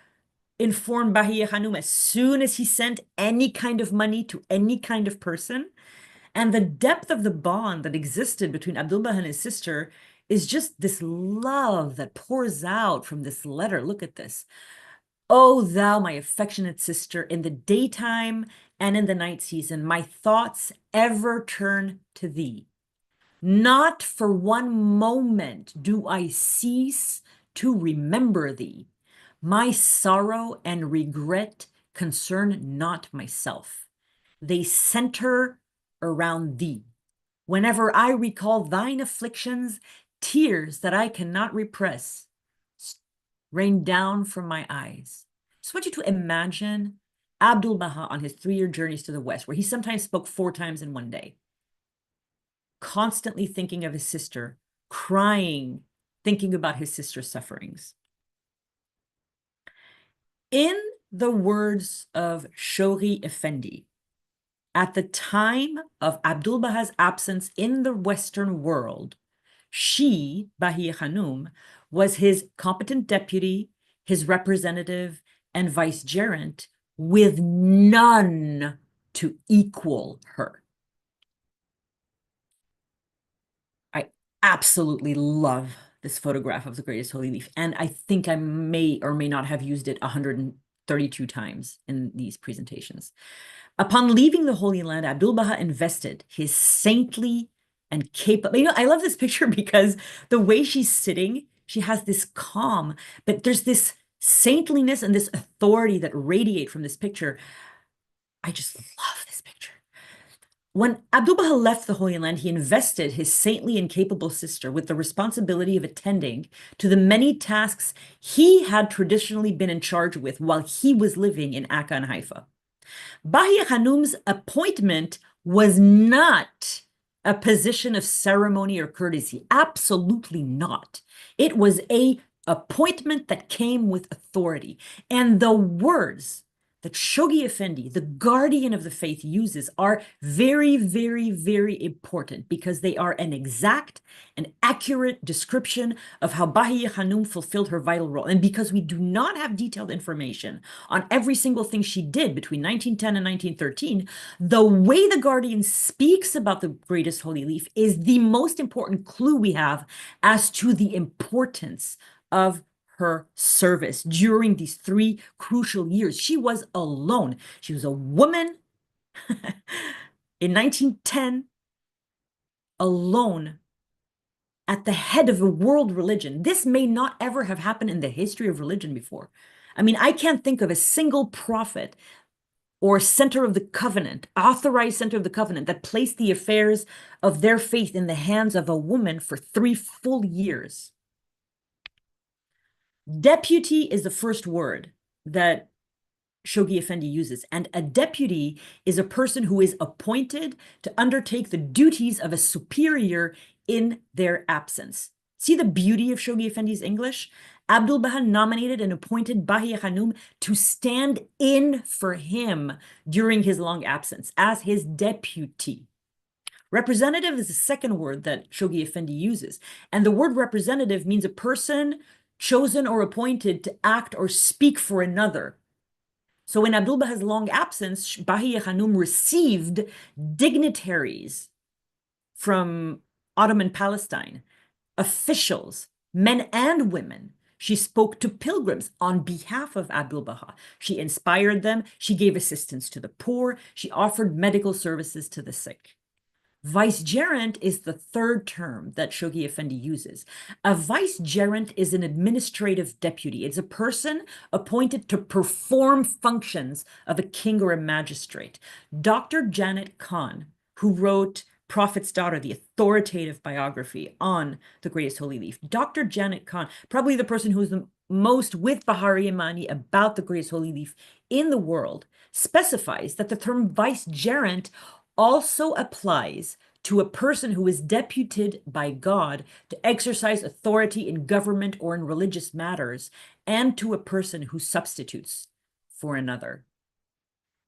informed Bahíyyih Khánum as soon as he sent any kind of money to any kind of person. And the depth of the bond that existed between Abdu'l-Bahá and his sister is just this love that pours out from this letter. Look at this. O thou, my affectionate sister, in the daytime and in the night season, my thoughts ever turn to thee. Not for one moment do I cease to remember thee. My sorrow and regret concern not myself. They center around thee. Whenever I recall thine afflictions, tears that I cannot repress rain down from my eyes. Just want you to imagine Abdu'l-Bahá on his 3-year journeys to the West, where he sometimes spoke 4 times in one day, constantly thinking of his sister, crying, thinking about his sister's sufferings. In the words of Shoghi Effendi, at the time of Abdu'l-Bahā's absence in the Western world, she, Bahíyyih Khánum, was his competent deputy, his representative, and vicegerent, with none to equal her. I absolutely love this photograph of the greatest holy leaf, and I think I may or may not have used it 132 times in these presentations. Upon leaving the Holy Land, Abdu'l-Bahá invested his saintly and capable. I love this picture because the way she's sitting, she has this calm, but there's this saintliness and this authority that radiate from this picture. I just love this picture. When Abdu'l-Bahá left the Holy Land, he invested his saintly and capable sister with the responsibility of attending to the many tasks he had traditionally been in charge with while he was living in Akka and Haifa. Bahíyyih Khánum's appointment was not a position of ceremony or courtesy. Absolutely not. It was an appointment that came with authority. And the words that Shoghi Effendi, the guardian of the faith, uses are very, very, very important because they are an exact and accurate description of how Bahíyyih Khánum fulfilled her vital role. And because we do not have detailed information on every single thing she did between 1910 and 1913, the way the guardian speaks about the greatest holy leaf is the most important clue we have as to the importance of her service during these 3 crucial years. She was alone. She was a woman in 1910, alone at the head of a world religion. This may not ever have happened in the history of religion before. I mean, I can't think of a single prophet or center of the covenant, authorized center of the covenant, that placed the affairs of their faith in the hands of a woman for 3 full years. Deputy is the first word that Shoghi Effendi uses, and a deputy is a person who is appointed to undertake the duties of a superior in their absence. See the beauty of Shoghi Effendi's English? Abdu'l-Bahá nominated and appointed Bahíyyih Khánum to stand in for him during his long absence as his deputy. Representative is the second word that Shoghi Effendi uses, and the word representative means a person chosen or appointed to act or speak for another. So in Abdu'l-Bahā's long absence, Bahíyyih Khánum received dignitaries from Ottoman Palestine, officials, men and women. She spoke to pilgrims on behalf of Abdu'l-Bahá. She inspired them. She gave assistance to the poor. She offered medical services to the sick. Vicegerent is the third term that Shoghi Effendi uses. A vicegerent is an administrative deputy. It's a person appointed to perform functions of a king or a magistrate. Dr. Janet Khan, who wrote Prophet's Daughter, the authoritative biography on the greatest holy leaf. Dr. Janet Khan, probably the person who's the most with Bahari Imani about the greatest holy leaf in the world, specifies that the term vicegerent also applies to a person who is deputed by God to exercise authority in government or in religious matters, and to a person who substitutes for another.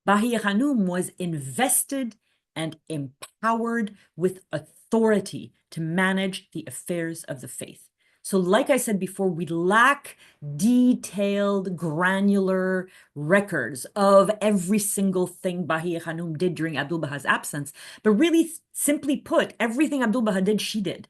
Bahíyyih Khánum was invested and empowered with authority to manage the affairs of the faith. So like I said before, we lack detailed, granular records of every single thing Bahíyyih Khánum did during Abdu'l-Bahā's absence. But really, simply put, everything Abdu'l-Bahá did, she did.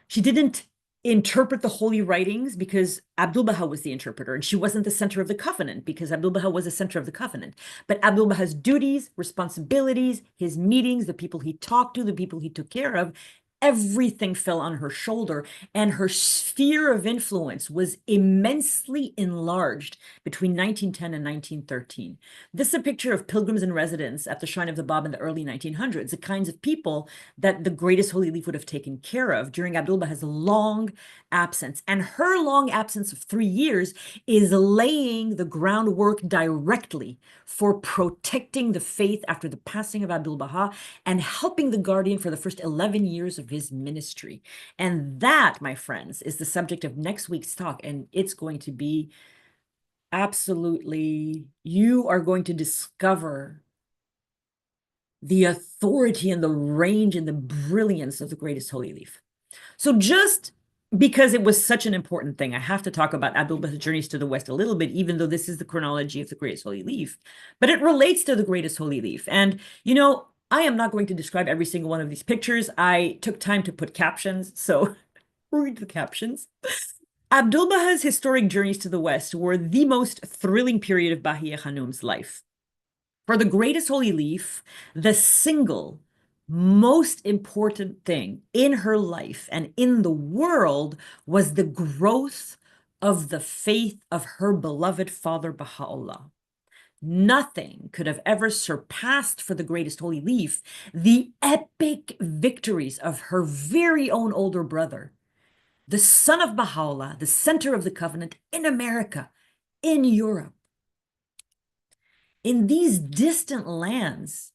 She didn't interpret the holy writings because Abdu'l-Bahá was the interpreter, and she wasn't the center of the covenant because Abdu'l-Bahá was the center of the covenant. But Abdu'l-Bahā's duties, responsibilities, his meetings, the people he talked to, the people he took care of, everything fell on her shoulder, and her sphere of influence was immensely enlarged between 1910 and 1913. This is a picture of pilgrims in residence at the Shrine of the Bab in the early 1900s, the kinds of people that the greatest Holy Leaf would have taken care of during Abdu'l-Bahā's long absence. And her long absence of 3 years is laying the groundwork directly for protecting the faith after the passing of Abdu'l-Bahá and helping the guardian for the first 11 years of his ministry. And that, my friends, is the subject of next week's talk. And it's going to be absolutely, you are going to discover the authority and the range and the brilliance of the greatest Holy Leaf. So just because it was such an important thing, I have to talk about Abdu'l-Bahā's journeys to the West a little bit, even though this is the chronology of the greatest Holy Leaf, but it relates to the greatest Holy Leaf. And, you know, I am not going to describe every single one of these pictures. I took time to put captions, so read the captions. Abdu'l-Bahā's historic journeys to the West were the most thrilling period of Bahíyyih Khánum's life. For the greatest Holy Leaf, the single most important thing in her life and in the world was the growth of the faith of her beloved father, Baha'u'lláh. Nothing could have ever surpassed for the greatest Holy Leaf the epic victories of her very own older brother, the son of Baha'u'lláh, the center of the covenant in America, in Europe. In these distant lands,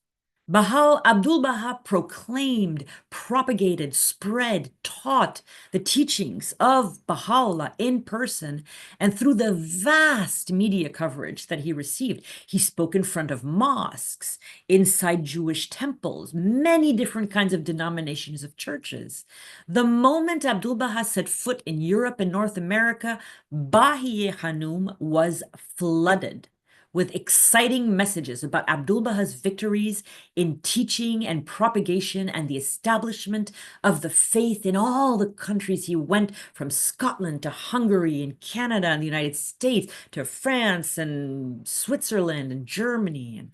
Abdu'l-Bahá proclaimed, propagated, spread, taught the teachings of Baha'u'lláh in person, and through the vast media coverage that he received. He spoke in front of mosques, inside Jewish temples, many different kinds of denominations of churches. The moment Abdu'l-Bahá set foot in Europe and North America, Bahíyyih Khánum was flooded with exciting messages about Abdu'l-Bahā's victories in teaching and propagation and the establishment of the faith in all the countries he went, from Scotland to Hungary and Canada and the United States to France and Switzerland and Germany.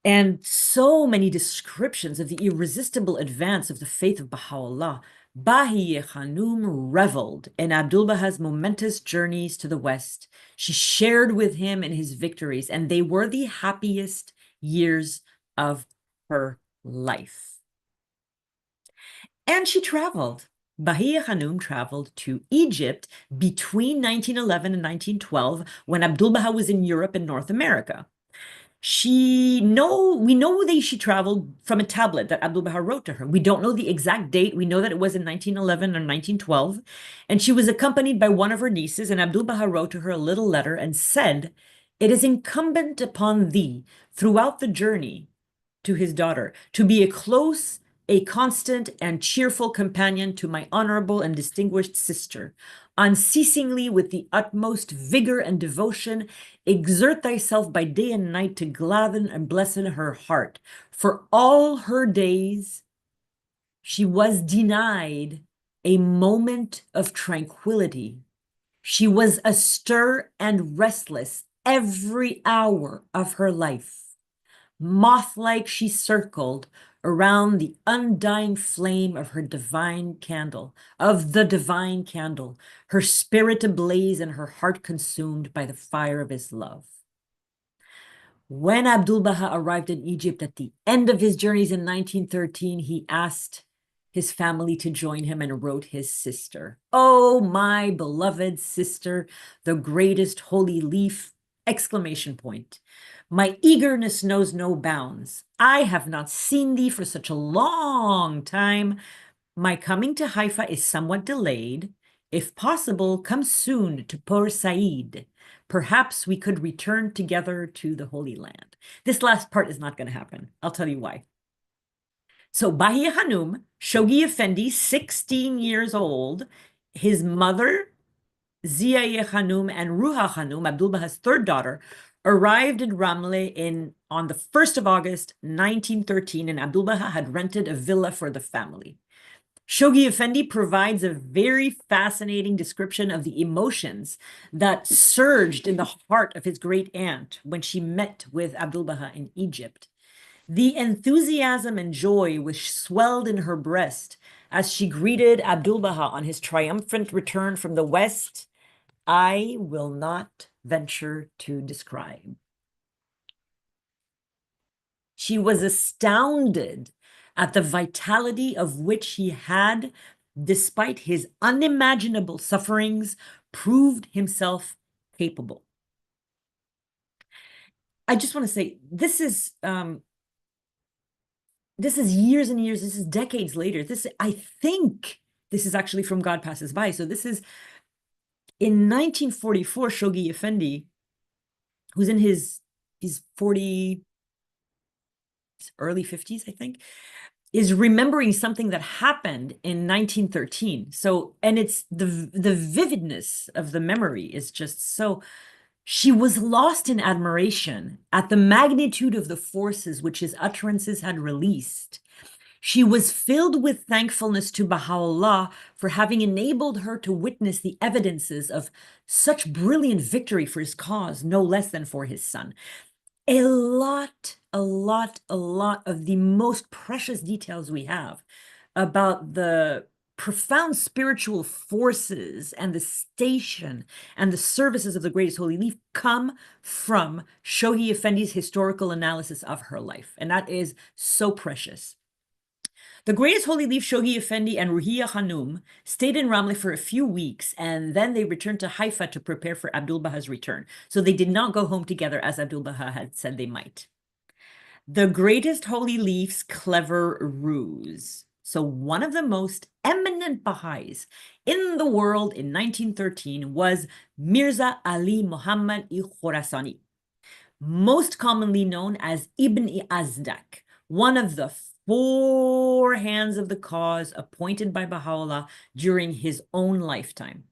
And so many descriptions of the irresistible advance of the faith of Baha'u'lláh. Bahíyyih Khánum reveled in Abdu'l-Bahā's momentous journeys to the West. She shared with him in his victories, and they were the happiest years of her life. And she traveled. Bahíyyih Khánum traveled to Egypt between 1911 and 1912, when Abdu'l-Bahá was in Europe and North America. We know that she traveled from a tablet that Abdu'l-Bahá wrote to her. We don't know the exact date. We know that it was in 1911 or 1912. And she was accompanied by one of her nieces, and Abdu'l-Bahá wrote to her a little letter and said, "It is incumbent upon thee throughout the journey," to his daughter, "to be a close, a constant and cheerful companion to my honorable and distinguished sister. Unceasingly, with the utmost vigor and devotion, exert thyself by day and night to gladden and blessen her heart. For all her days, she was denied a moment of tranquility. She was astir and restless every hour of her life. Moth-like she circled around the undying flame of her divine candle, her spirit ablaze and her heart consumed by the fire of his love." When Abdu'l-Bahá arrived in Egypt at the end of his journeys in 1913, he asked his family to join him and wrote his sister, "Oh, my beloved sister, the greatest Holy Leaf!" Exclamation point. "My eagerness knows no bounds. I have not seen thee for such a long time. My coming to Haifa is somewhat delayed. If possible, come soon to Port Said. Perhaps we could return together to the Holy Land." This last part is not going to happen. I'll tell you why. So Bahíyyih Khánum, Shoghi Effendi, 16 years old, his mother, Ziyaye Khánum, and Ruha Khánum, Abdu'l-Bahā's third daughter, arrived in Ramle on the 1st of August, 1913, and Abdu'l-Bahá had rented a villa for the family. Shoghi Effendi provides a very fascinating description of the emotions that surged in the heart of his great aunt when she met with Abdu'l-Bahá in Egypt. The enthusiasm and joy which swelled in her breast as she greeted Abdu'l-Bahá on his triumphant return from the West, I will not venture to describe. She was astounded at the vitality of which he had, despite his unimaginable sufferings, proved himself capable. I just want to say, this is years and years, this is decades later. I think this is actually from God Passes By. So this is in 1944, Shoghi Effendi, who's in his 40, early 50s, I think, is remembering something that happened in 1913. So, and it's the vividness of the memory is just so. She was lost in admiration at the magnitude of the forces which his utterances had released. She was filled with thankfulness to Baha'u'lláh for having enabled her to witness the evidences of such brilliant victory for his cause, no less than for his son. A lot of the most precious details we have about the profound spiritual forces and the station and the services of the Greatest Holy Leaf come from Shoghi Effendi's historical analysis of her life. And that is so precious. The Greatest Holy Leaf, Shoghi Effendi, and Bahíyyih Khánum stayed in Ramleh for a few weeks, and then they returned to Haifa to prepare for Abdu'l-Bahá's return. So they did not go home together as Abdu'l-Bahá had said they might. The Greatest Holy Leaf's clever ruse. So one of the most eminent Baha'is in the world in 1913 was Mirza Ali Muhammad-i Khorasani, most commonly known as Ibn Azdak, one of the 4 hands of the cause appointed by Baha'u'lláh during his own lifetime.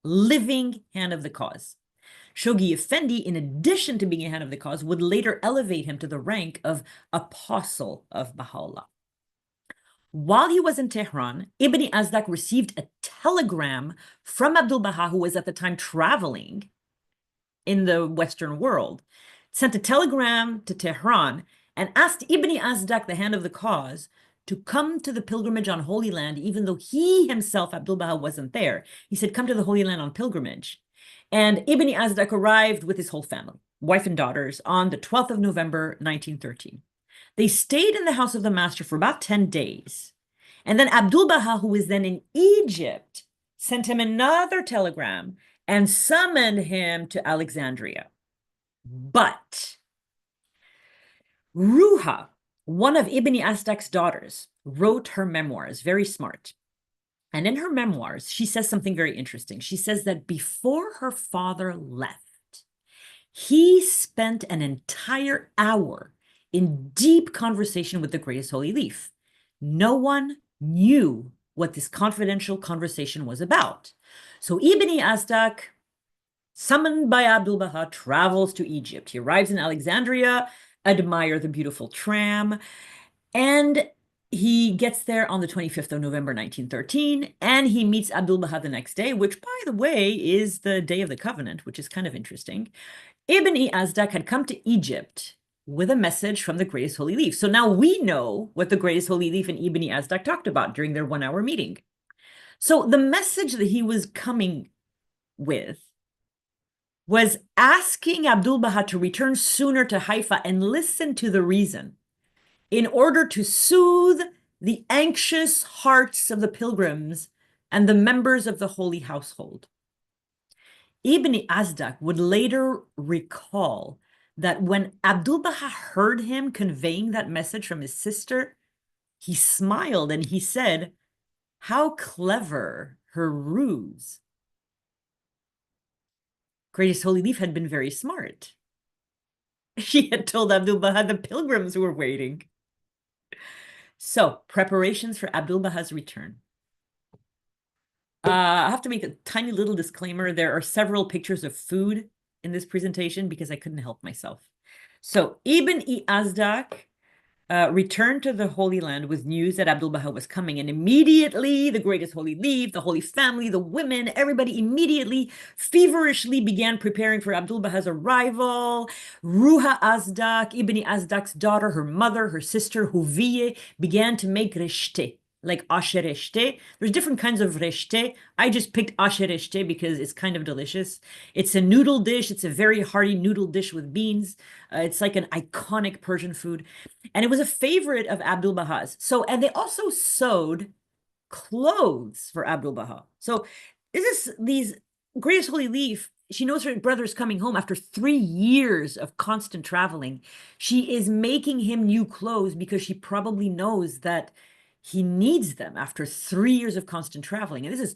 Living hand of the cause. Shoghi Effendi, in addition to being a hand of the cause, would later elevate him to the rank of apostle of Baha'u'lláh. While he was in Tehran, Ibn Azdak received a telegram from Abdu'l-Bahá, who was at the time traveling in the Western world, sent a telegram to Tehran and asked Ibn Azdak, the hand of the cause, to come to the pilgrimage on Holy Land, even though he himself, Abdu'l-Bahá, wasn't there. He said, come to the Holy Land on pilgrimage. And Ibn Azdak arrived with his whole family, wife and daughters, on the 12th of November, 1913. They stayed in the house of the master for about 10 days. And then Abdu'l-Bahá, who was then in Egypt, sent him another telegram and summoned him to Alexandria. But Ruha, one of Ibn Azdak's daughters, wrote her memoirs, very smart. And in her memoirs, she says something very interesting. She says that before her father left, he spent an entire hour in deep conversation with the Greatest Holy Leaf. No one knew what this confidential conversation was about. So Ibn Azdak, summoned by Abdu'l-Bahá, travels to Egypt. He arrives in Alexandria, admire the beautiful tram, and he gets there on the 25th of November, 1913, and he meets Abdu'l-Bahá the next day, which, by the way, is the Day of the Covenant, which is kind of interesting. Ibn Azdak had come to Egypt with a message from the Greatest Holy Leaf. So now we know what the Greatest Holy Leaf and Ibn Azdak talked about during their 1-hour meeting. So the message that he was coming with was asking Abdu'l-Bahá to return sooner to Haifa and listen to the reason, in order to soothe the anxious hearts of the pilgrims and the members of the holy household. Ibn Azdak would later recall that when Abdu'l-Bahá heard him conveying that message from his sister, he smiled and he said, "How clever her ruse." Greatest Holy Leaf had been very smart. She had told Abdu'l-Bahá the pilgrims were waiting. So, preparations for Abdu'l-Bahá's return. I have to make a tiny little disclaimer. There are several pictures of food in this presentation because I couldn't help myself. So, Ibn Azdak returned to the Holy Land with news that Abdu'l-Bahá was coming, and immediately the Greatest Holy Leaf, the Holy Family, the women, everybody immediately feverishly began preparing for Abdu'l-Bahá's arrival. Ruha Azdak, Ibn Azdak's daughter, her mother, her sister Huviye, began to make rishteh, like ashereshte. There's different kinds of reshte. I just picked ashereshte because it's kind of delicious. It's a noodle dish. It's a very hearty noodle dish with beans. It's like an iconic Persian food. And it was a favorite of Abdu'l-Bahā's. So, and they also sewed clothes for Abdu'l-Bahá. So this is these Greatest Holy Leaf. She knows her brother's coming home after 3 years of constant traveling. She is making him new clothes because she probably knows that he needs them after 3 years of constant traveling. And this is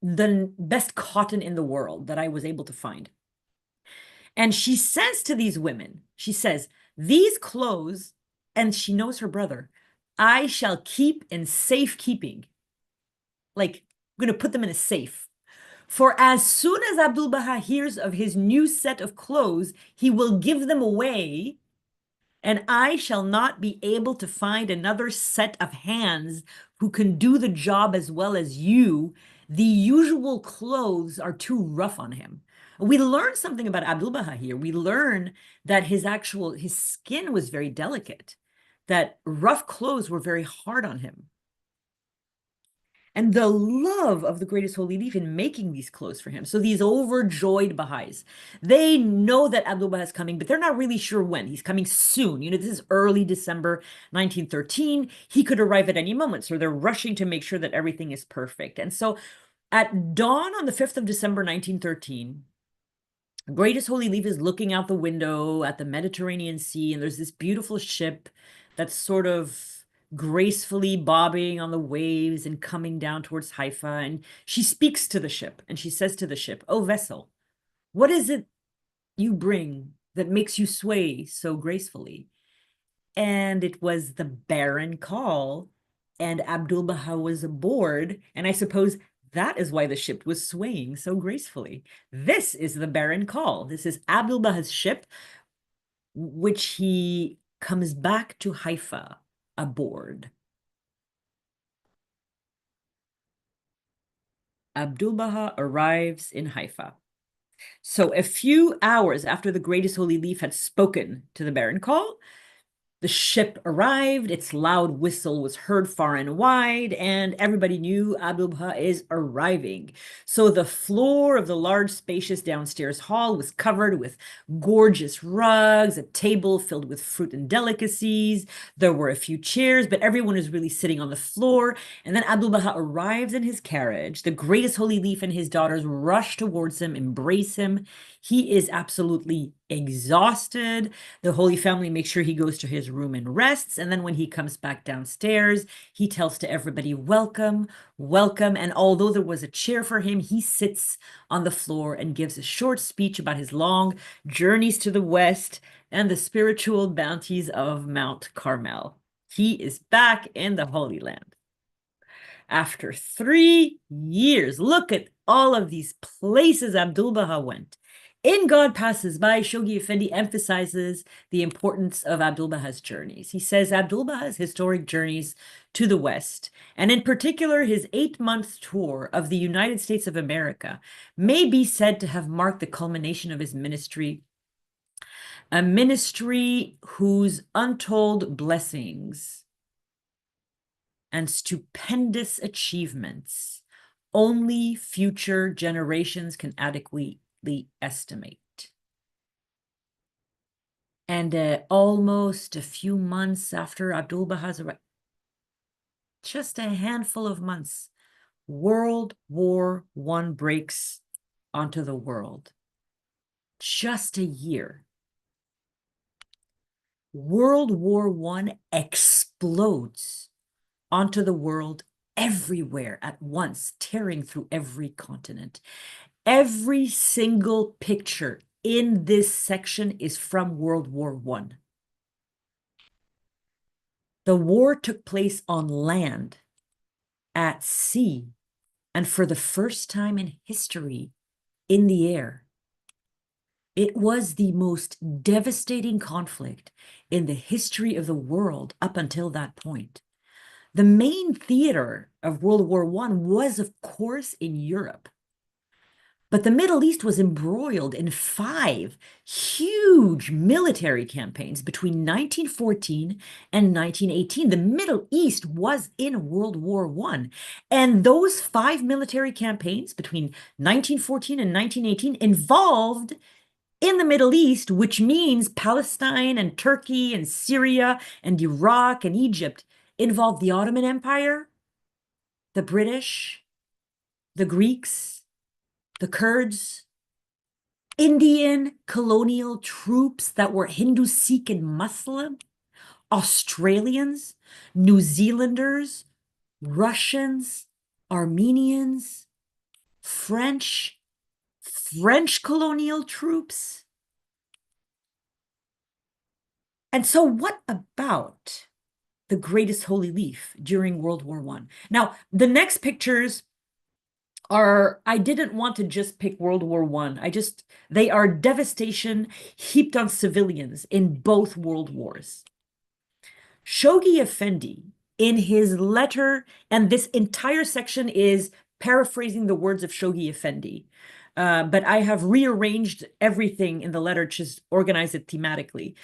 the best cotton in the world that I was able to find. And she says to these women, she says, these clothes, and she knows her brother, I shall keep in safekeeping. Like, I'm going to put them in a safe. For as soon as Abdu'l-Bahá hears of his new set of clothes, he will give them away, and I shall not be able to find another set of hands who can do the job as well as you. The usual clothes are too rough on him. We learn something about Abdu'l-Bahá here. We learn that his skin was very delicate, that rough clothes were very hard on him. And the love of the Greatest Holy Leaf in making these clothes for him. So these overjoyed Baha'is, they know that Abdu'l-Bahá is coming, but they're not really sure when. He's coming soon. You know, this is early December 1913. He could arrive at any moment. So they're rushing to make sure that everything is perfect. And so at dawn on the 5th of December 1913, Greatest Holy Leaf is looking out the window at the Mediterranean Sea, and there's this beautiful ship that's sort of gracefully bobbing on the waves and coming down towards Haifa. And she speaks to the ship, and she says to the ship, "Oh, vessel, what is it you bring that makes you sway so gracefully?" And it was the barren call, and Abdu'l-Bahá was aboard, and I suppose that is why the ship was swaying so gracefully. This is the barren call. This is Abdu'l-Bahā's ship, which he comes back to Haifa aboard. Abdu'l-Bahá arrives in Haifa. So a few hours after the Greatest Holy Leaf had spoken to the barren call, the ship arrived, its loud whistle was heard far and wide, and everybody knew Abdu'l-Bahá is arriving. So the floor of the large, spacious downstairs hall was covered with gorgeous rugs, a table filled with fruit and delicacies. There were a few chairs, but everyone was really sitting on the floor. And then Abdu'l-Bahá arrives in his carriage. The Greatest Holy Leaf and his daughters rush towards him, embrace him. He is absolutely exhausted. The Holy Family makes sure he goes to his room and rests. And then when he comes back downstairs, he tells to everybody, welcome, welcome. And although there was a chair for him, he sits on the floor and gives a short speech about his long journeys to the West and the spiritual bounties of Mount Carmel. He is back in the Holy Land. After 3 years, look at all of these places Abdu'l-Bahá went. In God Passes By, Shoghi Effendi emphasizes the importance of Abdu'l-Bahā's journeys. He says Abdu'l-Bahā's historic journeys to the West, and in particular his 8-month tour of the United States of America, may be said to have marked the culmination of his ministry, a ministry whose untold blessings and stupendous achievements only future generations can adequately estimate. And almost a few months after Abdu'l-Bahā's arrival, just a handful of months, World War I breaks onto the world. Just a year. World War I explodes onto the world everywhere at once, tearing through every continent. Every single picture in this section is from World War I. The war took place on land, at sea, and for the first time in history, in the air. It was the most devastating conflict in the history of the world up until that point. The main theater of World War I was, of course, in Europe. But the Middle East was embroiled in five huge military campaigns between 1914 and 1918. The Middle East was in World War I. And those five military campaigns between 1914 and 1918 involved in the Middle East, which means Palestine and Turkey and Syria and Iraq and Egypt, involved the Ottoman Empire, the British, the Greeks, the Kurds, Indian colonial troops that were Hindu, Sikh, and Muslim, Australians, New Zealanders, Russians, Armenians, French colonial troops. And so what about the greatest holy leaf during World War I? Now, the next pictures are, I didn't want to just pick World War I. They are devastation heaped on civilians in both world wars. Shoghi Effendi, in his letter, and this entire section is paraphrasing the words of Shoghi Effendi, but I have rearranged everything in the letter to organize it thematically.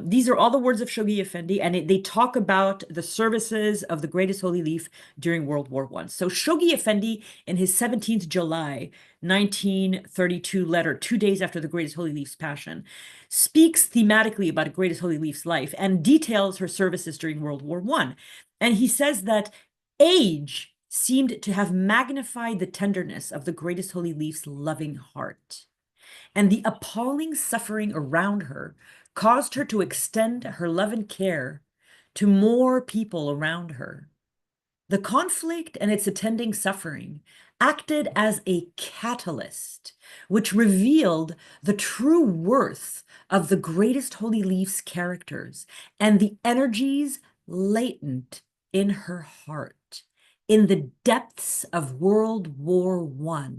These are all the words of Shoghi Effendi, and they talk about the services of the greatest holy leaf during World War I. So Shoghi Effendi, in his 17th July 1932 letter, 2 days after the greatest holy leaf's passion, speaks thematically about greatest holy leaf's life and details her services during World War I. And he says that age seemed to have magnified the tenderness of the greatest holy leaf's loving heart, and the appalling suffering around her caused her to extend her love and care to more people around her. The conflict and its attending suffering acted as a catalyst, which revealed the true worth of the greatest holy leaf's characters and the energies latent in her heart. In the depths of World War I,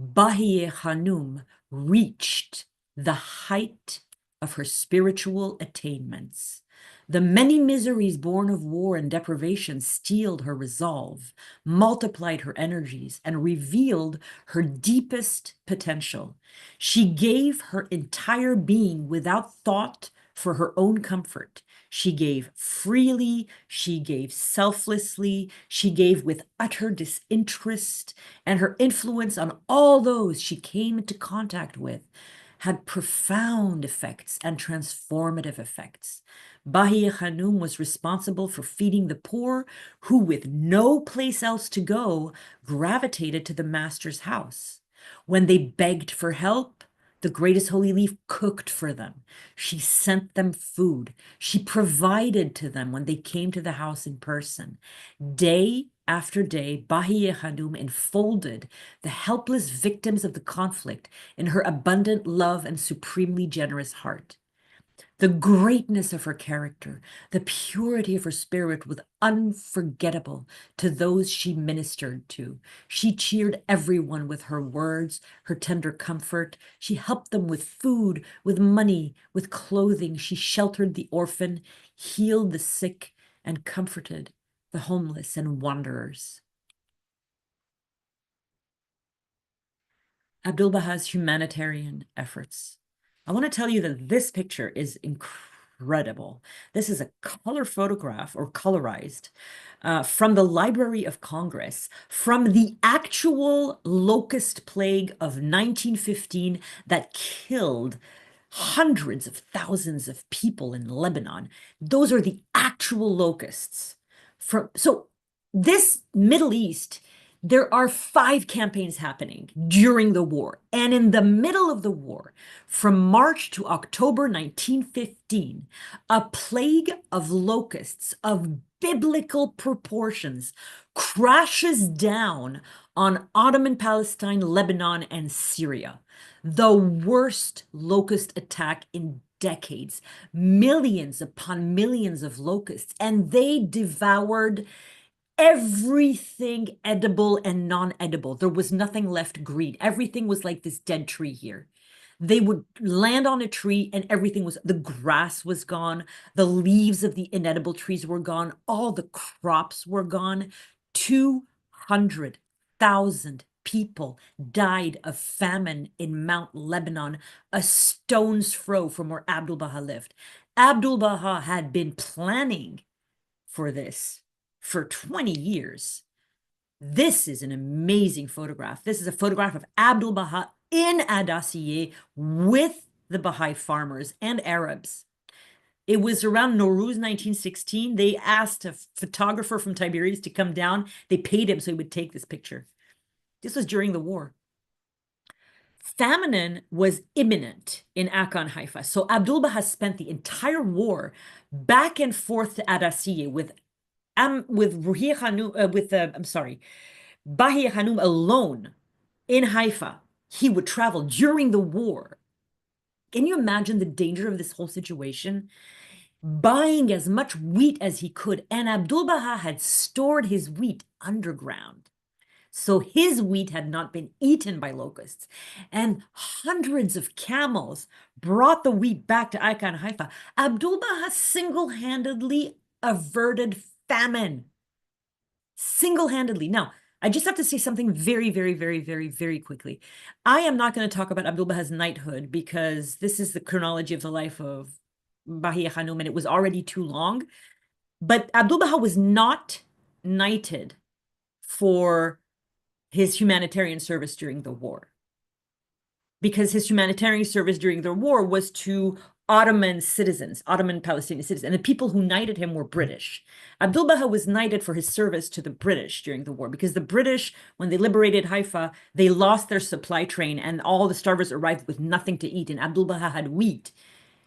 Bahíyyih Khánum reached the height of her spiritual attainments. The many miseries born of war and deprivation steeled her resolve, multiplied her energies, and revealed her deepest potential. She gave her entire being without thought for her own comfort. She gave freely, she gave selflessly, she gave with utter disinterest, and her influence on all those she came into contact with had profound effects and transformative effects. Bahíyyih Khánum was responsible for feeding the poor who, with no place else to go, gravitated to the master's house. When they begged for help, the greatest holy leaf cooked for them. She sent them food. She provided to them when they came to the house in person. Day after day, Bahíyyih Khánum enfolded the helpless victims of the conflict in her abundant love and supremely generous heart. The greatness of her character, the purity of her spirit was unforgettable to those she ministered to. She cheered everyone with her words, her tender comfort. She helped them with food, with money, with clothing. She sheltered the orphan, healed the sick, and comforted the homeless and wanderers. Abdu'l-Bahá's humanitarian efforts. I want to tell you that this picture is incredible. This is a color photograph, or colorized, from the Library of Congress, from the actual locust plague of 1915 that killed hundreds of thousands of people in Lebanon. Those are the actual locusts. So this Middle East, there are 5 campaigns happening during the war. And in the middle of the war, from March to October 1915, a plague of locusts of biblical proportions crashes down on Ottoman Palestine, Lebanon, and Syria. The worst locust attack in decades. Millions upon millions of locusts, and they devoured everything edible and non-edible. There was nothing left green. Everything was like this dead tree here. They would land on a tree and everything was, the grass was gone, the leaves of the inedible trees were gone, all the crops were gone. 200,000 people died of famine in Mount Lebanon, a stone's throw from where Abdu'l-Bahá lived. Abdu'l-Bahá had been planning for this for 20 years. This is an amazing photograph. This is a photograph of Abdu'l-Bahá in Adasiyeh with the Baha'i farmers and Arabs. It was around Nowruz 1916. They asked a photographer from Tiberias to come down. They paid him so he would take this picture. This was during the war. Famine was imminent in Akkon, Haifa. So Abdu'l-Bahá spent the entire war back and forth to Adasiyeh with Bahíyyih Khánum alone in Haifa. He would travel during the war. Can you imagine the danger of this whole situation? Buying as much wheat as he could, and Abdu'l-Bahá had stored his wheat underground. So his wheat had not been eaten by locusts. And hundreds of camels brought the wheat back to Akkon, Haifa. Abdu'l-Bahá single-handedly averted famine. Single-handedly. Now, I just have to say something very, very, very, very, very quickly. I am not going to talk about Abdu'l-Bahā's knighthood because this is the chronology of the life of Bahíyyih Khánum, and it was already too long. But Abdu'l-Bahá was not knighted for his humanitarian service during the war, because his humanitarian service during the war was to Ottoman citizens, Ottoman Palestinian citizens, and the people who knighted him were British. Abdu'l-Bahá was knighted for his service to the British during the war, because the British, when they liberated Haifa, they lost their supply train and all the starvers arrived with nothing to eat, and Abdu'l-Bahá had wheat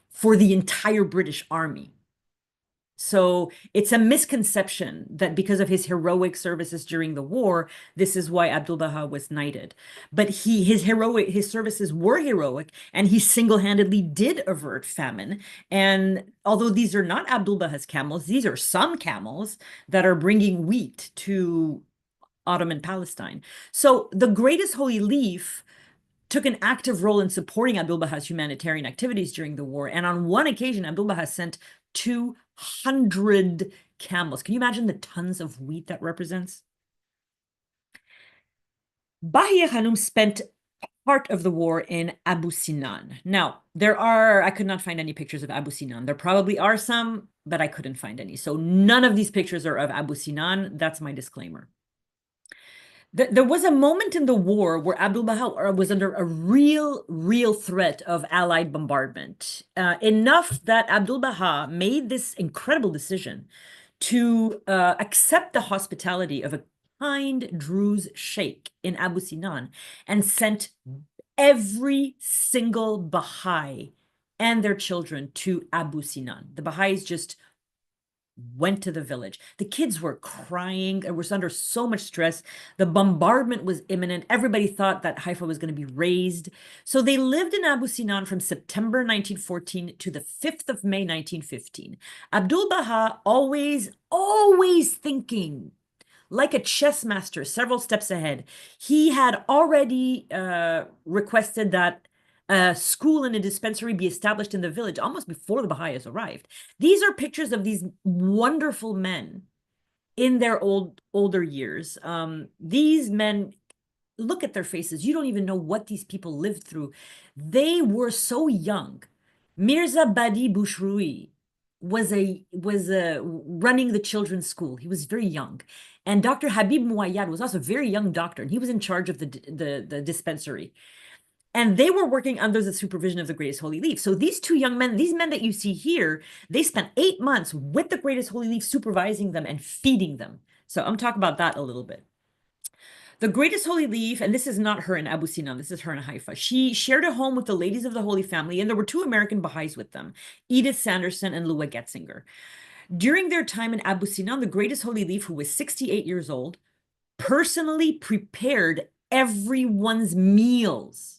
for the entire British army. So it's a misconception that because of his heroic services during the war, this is why Abdu'l-Bahá was knighted. But his services were heroic, and he single-handedly did avert famine. And although these are not Abdu'l-Bahā's camels, these are some camels that are bringing wheat to Ottoman Palestine. So the greatest holy leaf took an active role in supporting Abdu'l-Bahā's humanitarian activities during the war. And on one occasion, Abdu'l-Bahá sent 200 camels. Can you imagine the tons of wheat that represents? Bahíyyih Khánum spent part of the war in Abu Sinan. Now, I could not find any pictures of Abu Sinan. There probably are some, but I couldn't find any. So none of these pictures are of Abu Sinan. That's my disclaimer. There was a moment in the war where Abdu'l-Bahá was under a real threat of Allied bombardment, enough that Abdu'l-Bahá made this incredible decision to accept the hospitality of a kind Druze sheikh in Abu Sinan and sent every single Baha'i and their children to Abu Sinan. The Baha'is just went to the village. The kids were crying. It was under so much stress. The bombardment was imminent. Everybody thought that Haifa was going to be razed. So they lived in Abu Sinan from September 1914 to the 5th of May 1915. Abdu'l-Bahá always thinking like a chess master, several steps ahead. He had already requested that a school and a dispensary be established in the village almost before the Baha'is arrived. These are pictures of these wonderful men in their older years. These men, look at their faces. You don't even know what these people lived through. They were so young. Mirza Badi Bushrui was running the children's school. He was very young. And Dr. Habib Muayyad was also a very young doctor, and he was in charge of the dispensary. And they were working under the supervision of the Greatest Holy Leaf. So these two young men, these men that you see here, they spent 8 months with the Greatest Holy Leaf supervising them and feeding them. So I'm talking about that a little bit. The Greatest Holy Leaf, and this is not her in Abu Sinan, this is her in Haifa. She shared a home with the ladies of the Holy Family, and there were 2 American Baha'is with them, Edith Sanderson and Lua Getzinger. During their time in Abu Sinan, the Greatest Holy Leaf, who was 68 years old, personally prepared everyone's meals.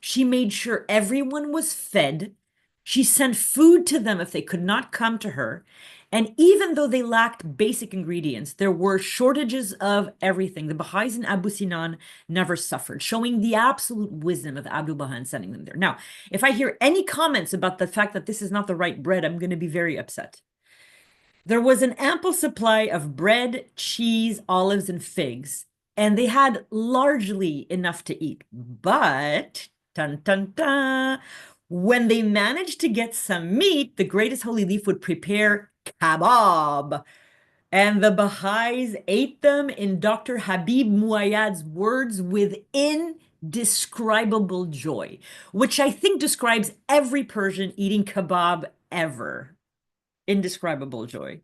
She made sure everyone was fed. She sent food to them if they could not come to her. And even though they lacked basic ingredients, there were shortages of everything. The Baha'is in Abu Sinan never suffered, showing the absolute wisdom of Abdu'l-Bahá in sending them there. Now, if I hear any comments about the fact that this is not the right bread, I'm going to be very upset. There was an ample supply of bread, cheese, olives, and figs and they had largely enough to eat. But, dun, dun, dun, when they managed to get some meat, the greatest holy leaf would prepare kebab. And the Baha'is ate them, in Dr. Habib Muayyad's words, with indescribable joy, which I think describes every Persian eating kebab ever. Indescribable joy.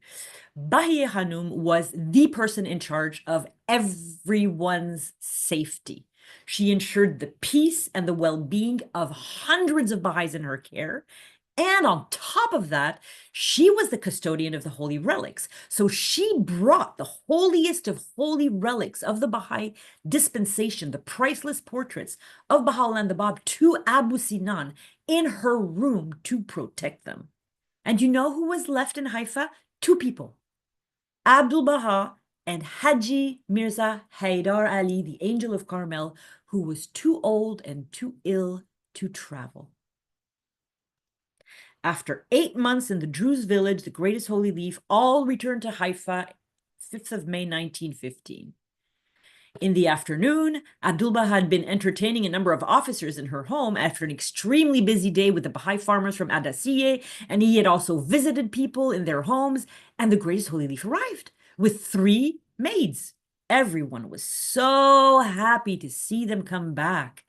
Bahíyyih Khánum was the person in charge of everyone's safety. She ensured the peace and the well-being of hundreds of Baha'is in her care. And on top of that, she was the custodian of the holy relics. So she brought the holiest of holy relics of the Baha'i dispensation, the priceless portraits of Baha'u'lláh and the Bab, to Abu Sinan in her room to protect them. And you know who was left in Haifa? Two people, Abdu'l-Bahá and Haji Mirza Haydar Ali, the Angel of Carmel, who was too old and too ill to travel. After 8 months in the Druze village, the greatest holy leaf, all returned to Haifa, 5th of May, 1915. In the afternoon, Abdu'l-Bahá had been entertaining a number of officers in her home after an extremely busy day with the Baha'i farmers from Adasiyeh, and he had also visited people in their homes, and the greatest holy leaf arrived with 3 maids. Everyone was so happy to see them come back.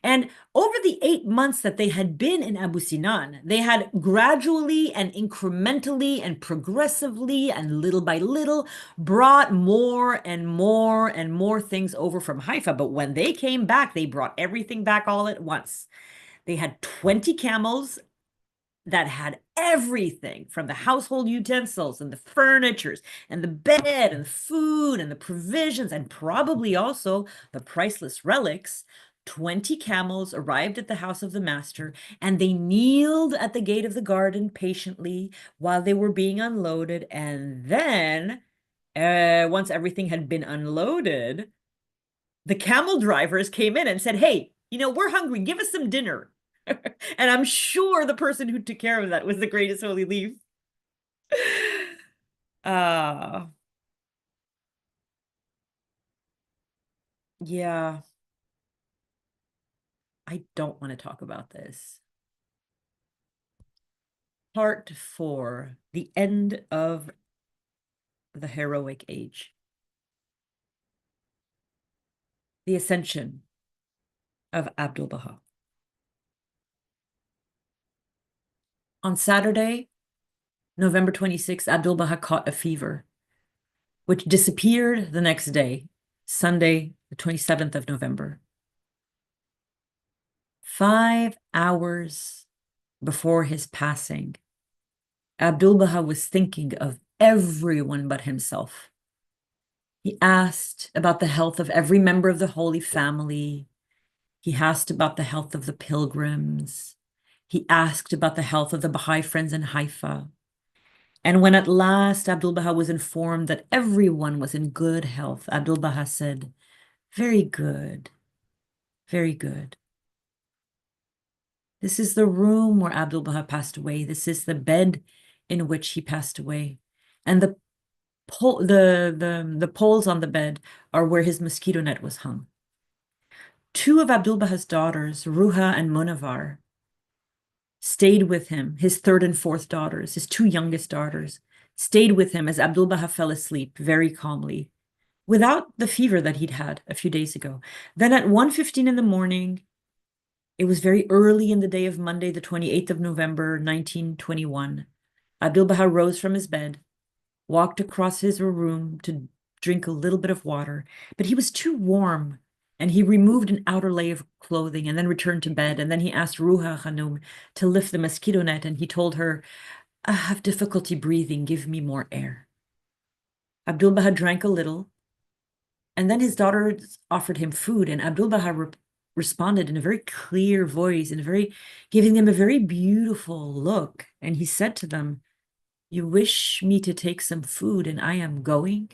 And over the 8 months that they had been in Abu Sinan, they had gradually and incrementally and progressively and little by little brought more and more and more things over from Haifa. But when they came back, they brought everything back all at once. They had 20 camels that had everything from the household utensils and the furnitures and the bed and the food and the provisions and probably also the priceless relics. 20 camels arrived at the house of the master, and they kneeled at the gate of the garden patiently while they were being unloaded. And then, once everything had been unloaded, the camel drivers came in and said, "Hey, we're hungry. Give us some dinner." And I'm sure the person who took care of that was the greatest holy leaf. Uh, yeah, I don't want to talk about this. Part 4, the end of the heroic age. The ascension of Abdu'l-Bahá. On Saturday, November 26th, Abdu'l-Bahá caught a fever, which disappeared the next day, Sunday, the 27th of November. 5 hours before his passing, Abdu'l-Bahá was thinking of everyone but himself. He asked about the health of every member of the Holy Family. He asked about the health of the pilgrims. He asked about the health of the Baha'i friends in Haifa. And when at last Abdu'l-Bahá was informed that everyone was in good health, Abdu'l-Bahá said, "Very good, very good." This is the room where Abdu'l-Bahá passed away. This is the bed in which he passed away. And the poles on the bed are where his mosquito net was hung. 2 of Abdu'l-Bahá's daughters, Ruha and Munavar, stayed with him. His 3rd and 4th daughters, his 2 youngest daughters, stayed with him as Abdu'l-Bahá fell asleep very calmly, without the fever that he'd had a few days ago. Then at 1:15 in the morning, it was very early in the day of Monday, the 28th of November, 1921, Abdu'l-Bahá rose from his bed, walked across his room to drink a little bit of water, but he was too warm, and he removed an outer layer of clothing and then returned to bed. And then he asked Ruha Khánum to lift the mosquito net, and he told her, "I have difficulty breathing, give me more air." Abdu'l-Bahá drank a little, and then his daughters offered him food, and Abdu'l-Bahá responded in a very clear voice, giving them a very beautiful look. And he said to them, "You wish me to take some food, and I am going?"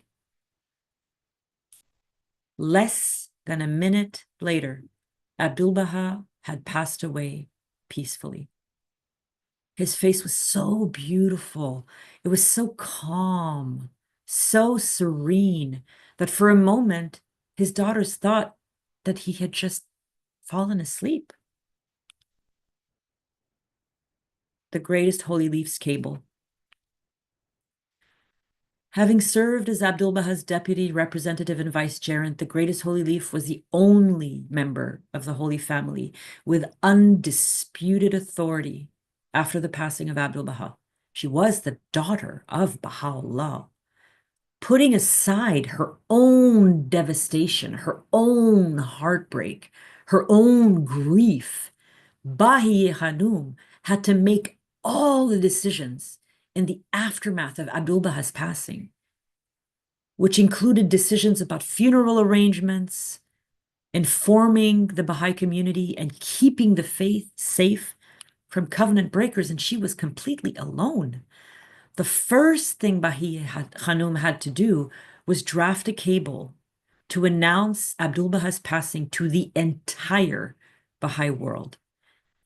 Less than a minute later, Abdu'l-Bahá had passed away peacefully. His face was so beautiful. It was so calm, so serene, that for a moment, his daughters thought that he had just fallen asleep. The greatest holy leaf's cable. Having served as Abdu'l-Bahá's deputy representative and vicegerent, the greatest holy leaf was the only member of the Holy Family with undisputed authority after the passing of Abdu'l-Bahá. She was the daughter of Baha'u'lláh. Putting aside her own devastation, her own heartbreak, her own grief, Bahíyyih Khánum had to make all the decisions in the aftermath of Abdu'l-Bahá's passing, which included decisions about funeral arrangements, informing the Baha'i community, and keeping the faith safe from covenant breakers, and she was completely alone. The first thing Bahíyyih Khánum had to do was draft a cable to announce Abdu'l-Bahá's passing to the entire Baha'i world.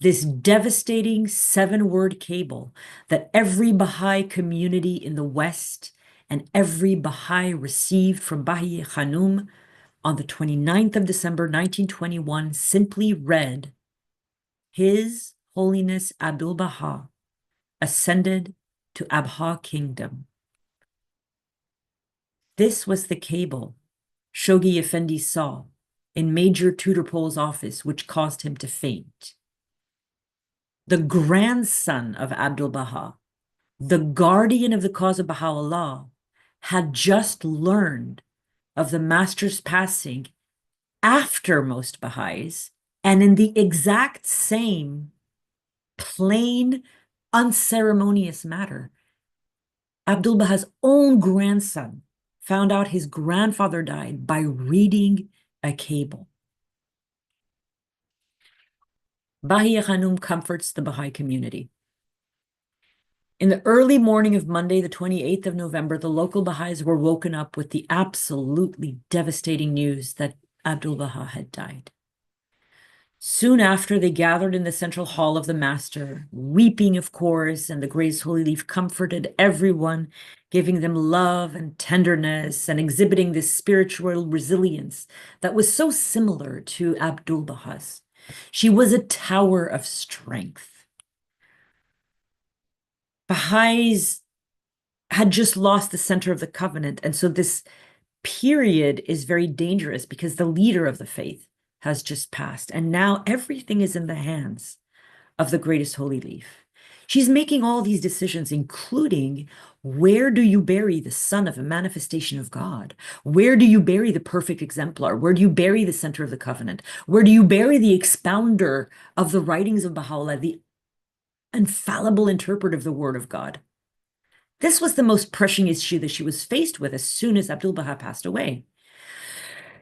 This devastating 7-word cable that every Baha'i community in the West and every Baha'i received from Bahíyyih Khánum on the 29th of December, 1921, simply read, His Holiness Abdu'l-Bahá ascended to Abha Kingdom. This was the cable Shoghi Effendi saw in Major Tudorpole's office, which caused him to faint. The grandson of Abdu'l-Bahá, the guardian of the cause of Baha'u'lláh, had just learned of the master's passing after most Baha'is, and in the exact same plain, unceremonious matter. Abdu'l-Bahá's own grandson found out his grandfather died by reading a cable. Bahíyyih Khánum comforts the Baha'i community. In the early morning of Monday, the 28th of November, the local Baha'is were woken up with the absolutely devastating news that Abdu'l-Bahá had died. Soon after, they gathered in the central hall of the master, weeping, of course, and the Greatest Holy Leaf comforted everyone, giving them love and tenderness and exhibiting this spiritual resilience that was so similar to Abdu'l-Bahá's. She was a tower of strength. Baha'is had just lost the center of the covenant, and so this period is very dangerous because the leader of the faith has just passed, and now everything is in the hands of the Greatest Holy Leaf. She's making all these decisions, including where do you bury the son of a manifestation of God? Where do you bury the perfect exemplar? Where do you bury the center of the covenant? Where do you bury the expounder of the writings of Baha'u'lláh, the infallible interpreter of the word of God? This was the most pressing issue that she was faced with as soon as Abdu'l-Bahá passed away.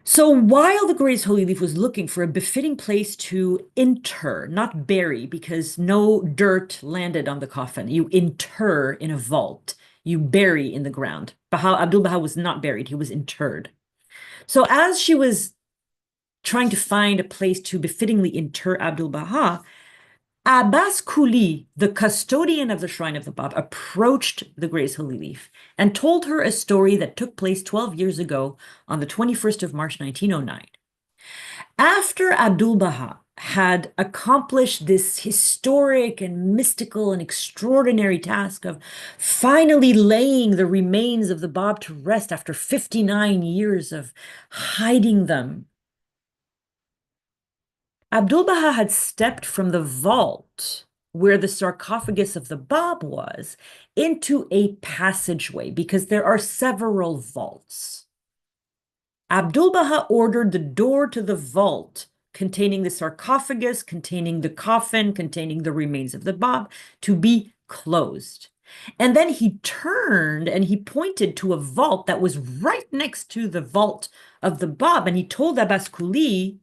So while the Greatest Holy Leaf was looking for a befitting place to inter, not bury, because no dirt landed on the coffin. You inter in a vault. You bury in the ground. Abdu'l-Bahá was not buried. He was interred. So as she was trying to find a place to befittingly inter Abdu'l-Bahá, Abbas Kuli, the custodian of the Shrine of the Bab, approached the Greatest Holy Leaf and told her a story that took place 12 years ago on the 21st of March, 1909. After Abdu'l-Bahá had accomplished this historic and mystical and extraordinary task of finally laying the remains of the Bab to rest after 59 years of hiding them, Abdu'l-Bahá had stepped from the vault where the sarcophagus of the Bab was into a passageway because there are several vaults. Abdu'l-Bahá ordered the door to the vault containing the sarcophagus, containing the coffin, containing the remains of the Bab to be closed. And then he turned and he pointed to a vault that was right next to the vault of the Bab, and he told Abbas Kuli,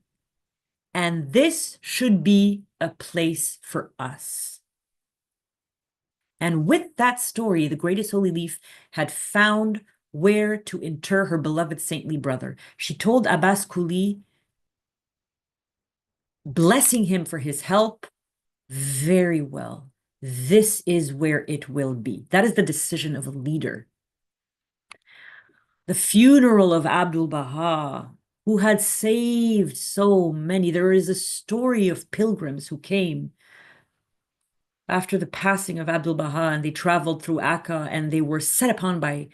and this should be a place for us. And with that story, the Greatest Holy Leaf had found where to inter her beloved saintly brother. She told Abbas Kuli, blessing him for his help, very well, this is where it will be. That is the decision of a leader. The funeral of Abdu'l-Bahá who had saved so many. There is a story of pilgrims who came after the passing of Abdu'l-Bahá, and they traveled through Akka, and they were set upon by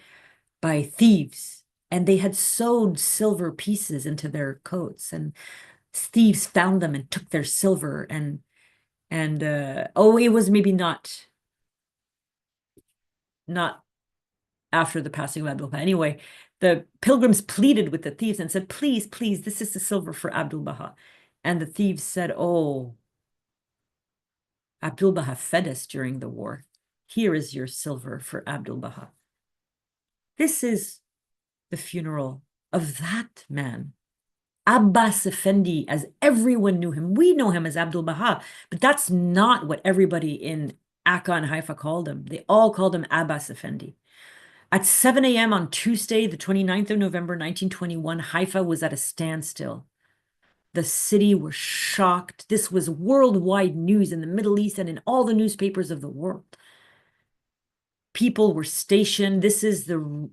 thieves, and they had sewed silver pieces into their coats, and thieves found them and took their silver, and oh, it was maybe not after the passing of Abdu'l-Bahá. Anyway, the pilgrims pleaded with the thieves and said, please, please, this is the silver for Abdu'l-Bahá. And the thieves said, oh, Abdu'l-Bahá fed us during the war. Here is your silver for Abdu'l-Bahá. This is the funeral of that man, Abbas Effendi, as everyone knew him. We know him as Abdu'l-Bahá, but that's not what everybody in Akka and Haifa called him. They all called him Abbas Effendi. At 7 a.m. on Tuesday, the 29th of November, 1921, Haifa was at a standstill. The city was shocked. This was worldwide news in the Middle East and in all the newspapers of the world. People were stationed. This is the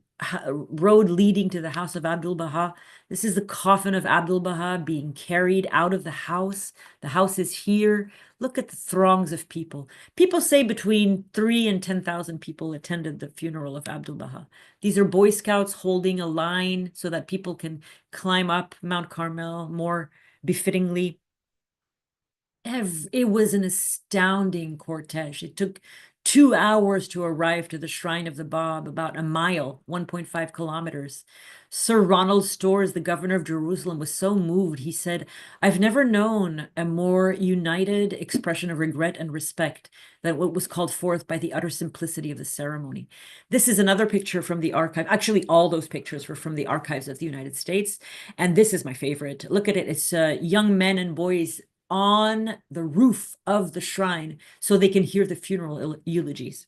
road leading to the house of Abdu'l-Bahá. This is the coffin of Abdu'l-Bahá being carried out of the house. The house is here. Look at the throngs of people. People say between 3,000 and 10,000 people attended the funeral of Abdu'l-Bahá. These are Boy Scouts holding a line so that people can climb up Mount Carmel more befittingly. It was an astounding cortege. It took 2 hours to arrive to the Shrine of the Bab, about a mile, 1.5 kilometers. Sir Ronald Storrs, the governor of Jerusalem, was so moved. He said, I've never known a more united expression of regret and respect than what was called forth by the utter simplicity of the ceremony. This is another picture from the archive. Actually, all those pictures were from the archives of the United States. And this is my favorite. Look at it. It's young men and boys on the roof of the shrine so they can hear the funeral eulogies.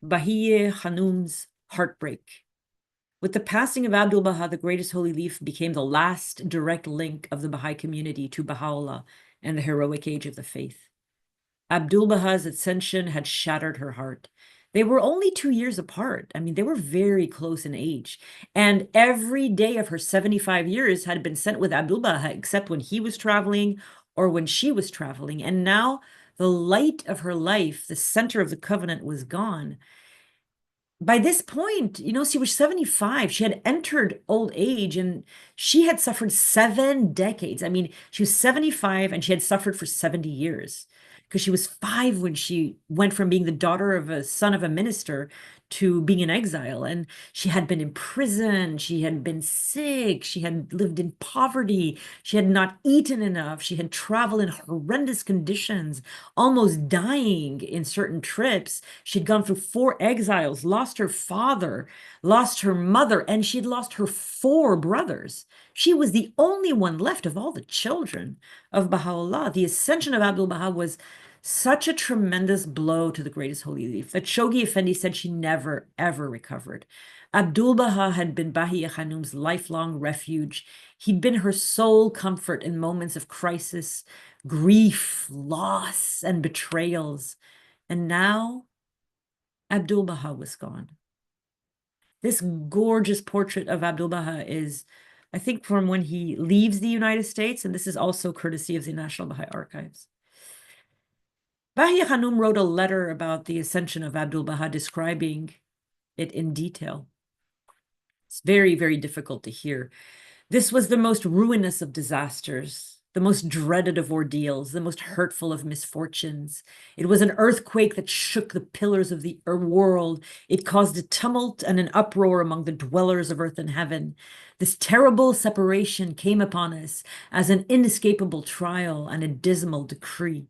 Bahíyyih Khánum's heartbreak. With the passing of Abdu'l-Bahá, the greatest holy leaf became the last direct link of the Baha'i community to Baha'u'lláh and the heroic age of the faith. Abdu'l-Bahá's ascension had shattered her heart. They were only 2 years apart. I mean, they were very close in age. And every day of her 75 years had been spent with Abdu'l-Bahá, except when he was traveling or when she was traveling. And now the light of her life, the center of the covenant, was gone. By this point, she was 75. She had entered old age, and she had suffered 7 decades. I mean, she was 75 and she had suffered for 70 years because she was 5 when she went from being the daughter of a son of a minister to being in exile. And she had been imprisoned. She had been sick. She had lived in poverty. She had not eaten enough. She had traveled in horrendous conditions, almost dying in certain trips. She'd gone through 4 exiles, lost her father, lost her mother, and she'd lost her 4 brothers. She was the only one left of all the children of Baha'u'lláh. The ascension of Abdu'l-Bahá was such a tremendous blow to the greatest holy leaf that Shoghi Effendi said she never, ever recovered. Abdu'l-Bahá had been Bahíyyih Khánum's lifelong refuge. He'd been her sole comfort in moments of crisis, grief, loss, and betrayals. And now Abdu'l-Bahá was gone. This gorgeous portrait of Abdu'l-Bahá is, I think, from when he leaves the United States, and this is also courtesy of the National Baha'i Archives. Bahíyyih Khánum wrote a letter about the ascension of Abdu'l-Bahá, describing it in detail. It's very, very difficult to hear. This was the most ruinous of disasters, the most dreaded of ordeals, the most hurtful of misfortunes. It was an earthquake that shook the pillars of the world. It caused a tumult and an uproar among the dwellers of earth and heaven. This terrible separation came upon us as an inescapable trial and a dismal decree.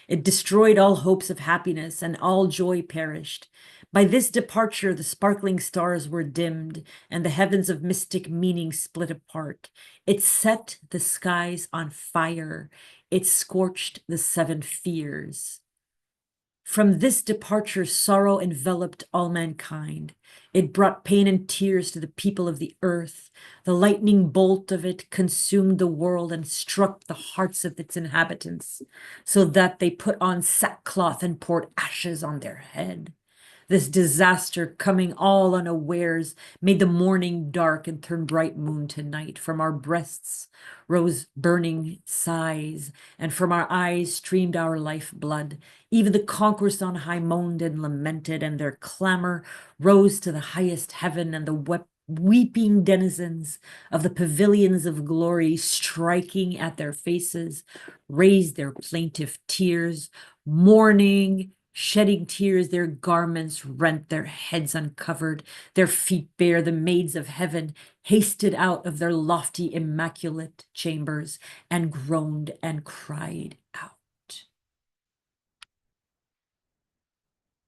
It destroyed all hopes of happiness, and all joy perished. By this departure, the sparkling stars were dimmed, and the heavens of mystic meaning split apart. It set the skies on fire. It scorched the 7 fears. From this departure, sorrow enveloped all mankind. It brought pain and tears to the people of the earth. The lightning bolt of it consumed the world and struck the hearts of its inhabitants, so that they put on sackcloth and poured ashes on their head. This disaster coming all unawares made the morning dark and turned bright moon to night. From our breasts rose burning sighs, and from our eyes streamed our life blood. Even the conquerors on high moaned and lamented, and their clamor rose to the highest heaven, and the weeping denizens of the pavilions of glory, striking at their faces, raised their plaintive tears, mourning, shedding tears, their garments rent, their heads uncovered, their feet bare. The maids of heaven hasted out of their lofty, immaculate chambers and groaned and cried out.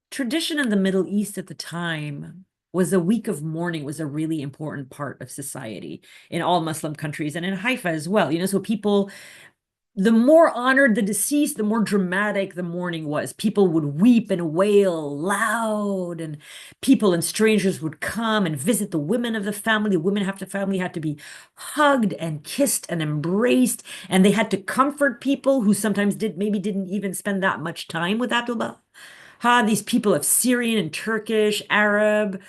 Tradition in the Middle East at the time was a week of mourning was a really important part of society in all Muslim countries and in Haifa as well. So people, the more honored the deceased, the more dramatic the mourning was. People would weep and wail loud, and people and strangers would come and visit the women of the family. The women of the family had to be hugged and kissed and embraced, and they had to comfort people who sometimes didn't even spend that much time with Abdu'l-Bahá. These people of Syrian and Turkish, Arab,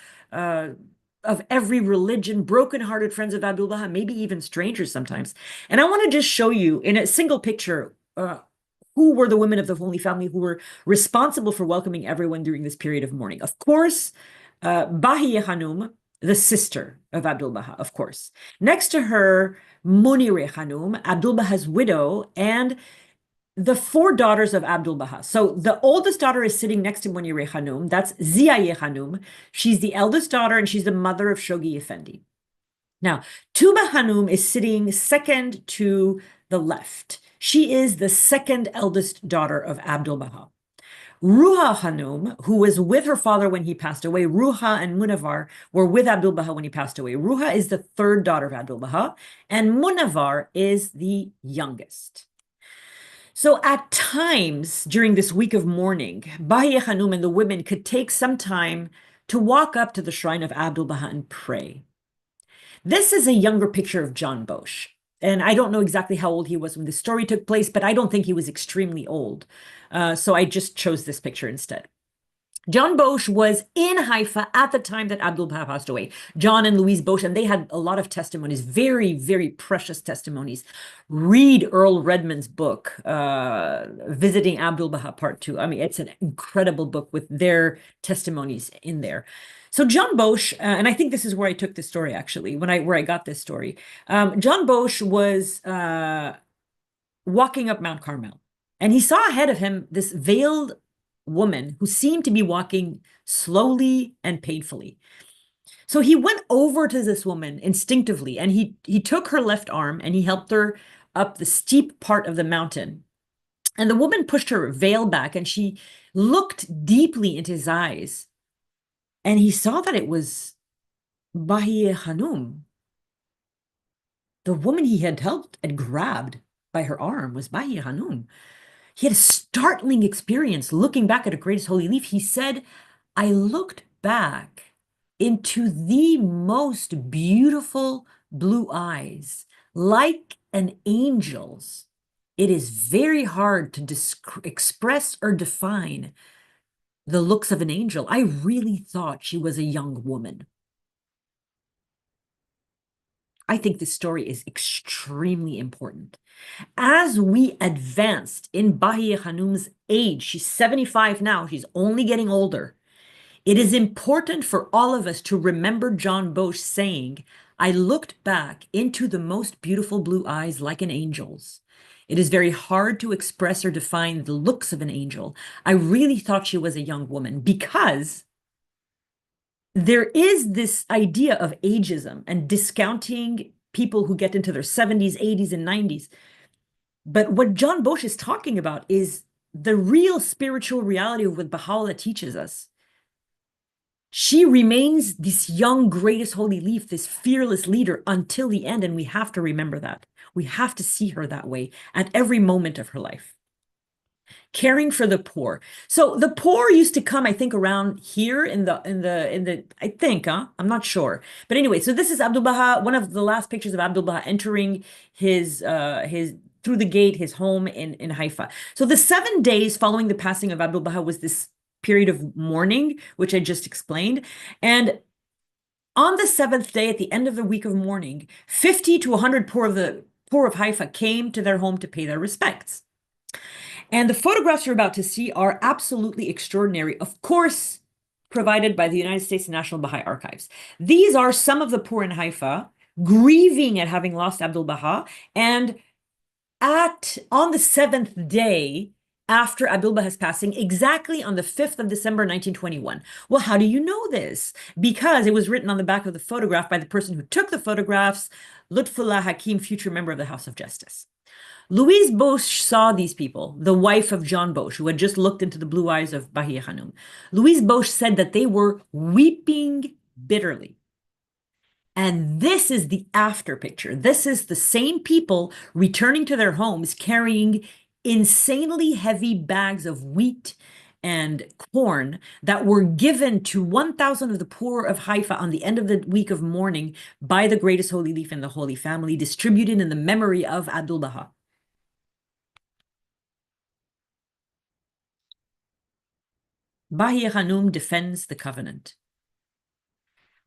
of every religion, broken-hearted friends of Abdu'l-Bahá, maybe even strangers sometimes. And I want to just show you in a single picture who were the women of the Holy Family who were responsible for welcoming everyone during this period of mourning. Of course, Bahíyyih Khánum, the sister of Abdu'l-Bahá, of course. Next to her, Munireh Khánum, Abdu'l-Bahá's widow, and the four daughters of Abdu'l-Bahá. So the oldest daughter is sitting next to Munireh Khánum. That's Ziyayeh Khánum. She's the eldest daughter, and she's the mother of Shoghi Effendi. Now, Tuba Khánum is sitting second to the left. She is the second eldest daughter of Abdu'l-Bahá. Ruha Khánum, who was with her father when he passed away, Ruha and Munawar were with Abdu'l-Bahá when he passed away. Ruha is the third daughter of Abdu'l-Bahá, and Munawar is the youngest. So at times during this week of mourning, Bahíyyih Khánum and the women could take some time to walk up to the shrine of Abdu'l-Bahá and pray. This is a younger picture of John Bosch. And I don't know exactly how old he was when the story took place, but I don't think he was extremely old. So I just chose this picture instead. John Bosch was in Haifa at the time that Abdu'l-Bahá passed away. John and Louise Bosch, and they had a lot of testimonies, very, very precious testimonies. Read Earl Redman's book, Visiting Abdu'l-Bahá Part 2. I mean, it's an incredible book with their testimonies in there. So John Bosch, and I think this is where I took this story actually, where I got this story. John Bosch was walking up Mount Carmel, and he saw ahead of him this veiled woman who seemed to be walking slowly and painfully. So he went over to this woman instinctively, and he took her left arm and he helped her up the steep part of the mountain. And the woman pushed her veil back, and she looked deeply into his eyes, and he saw that it was Bahíyyih Khánum. The woman he had helped and grabbed by her arm was Bahíyyih Khánum. He had a startling experience looking back at a greatest holy leaf. He said, I looked back into the most beautiful blue eyes, like an angel's. It is very hard to express or define the looks of an angel. I really thought she was a young woman. I think this story is extremely important. As we advanced in Bahíyyih Khánum's age, she's 75 now, she's only getting older. It is important for all of us to remember John Bosch saying, I looked back into the most beautiful blue eyes like an angel's. It is very hard to express or define the looks of an angel. I really thought she was a young woman because there is this idea of ageism and discounting people who get into their 70s, 80s, and 90s. But what John Bosch is talking about is the real spiritual reality of what Baha'u'lláh teaches us. She remains this young, greatest holy leaf, this fearless leader until the end, and we have to remember that. We have to see her that way at every moment of her life. Caring for the poor. So the poor used to come, I think, around here I think, I'm not sure. But anyway, so this is Abdu'l-Bahá, one of the last pictures of Abdu'l-Bahá entering his through the gate, his home in Haifa. So the 7 days following the passing of Abdu'l-Bahá was this period of mourning, which I just explained. And on the seventh day, at the end of the week of mourning, 50 to 100 poor of Haifa came to their home to pay their respects. And the photographs you're about to see are absolutely extraordinary, of course, provided by the United States National Baha'i Archives. These are some of the poor in Haifa grieving at having lost Abdu'l-Bahá, and on the seventh day after Abdu'l-Bahā's passing, exactly on the 5th of December, 1921. Well, how do you know this? Because it was written on the back of the photograph by the person who took the photographs, Lutfullah Hakim, future member of the House of Justice. Louise Bosch saw these people, the wife of John Bosch, who had just looked into the blue eyes of Bahíyyih Khánum. Louise Bosch said that they were weeping bitterly. And this is the after picture. This is the same people returning to their homes carrying insanely heavy bags of wheat and corn that were given to 1,000 of the poor of Haifa on the end of the week of mourning by the greatest holy leaf in the Holy Family, distributed in the memory of Abdu'l-Bahá. Bahíyyih Khánum defends the covenant.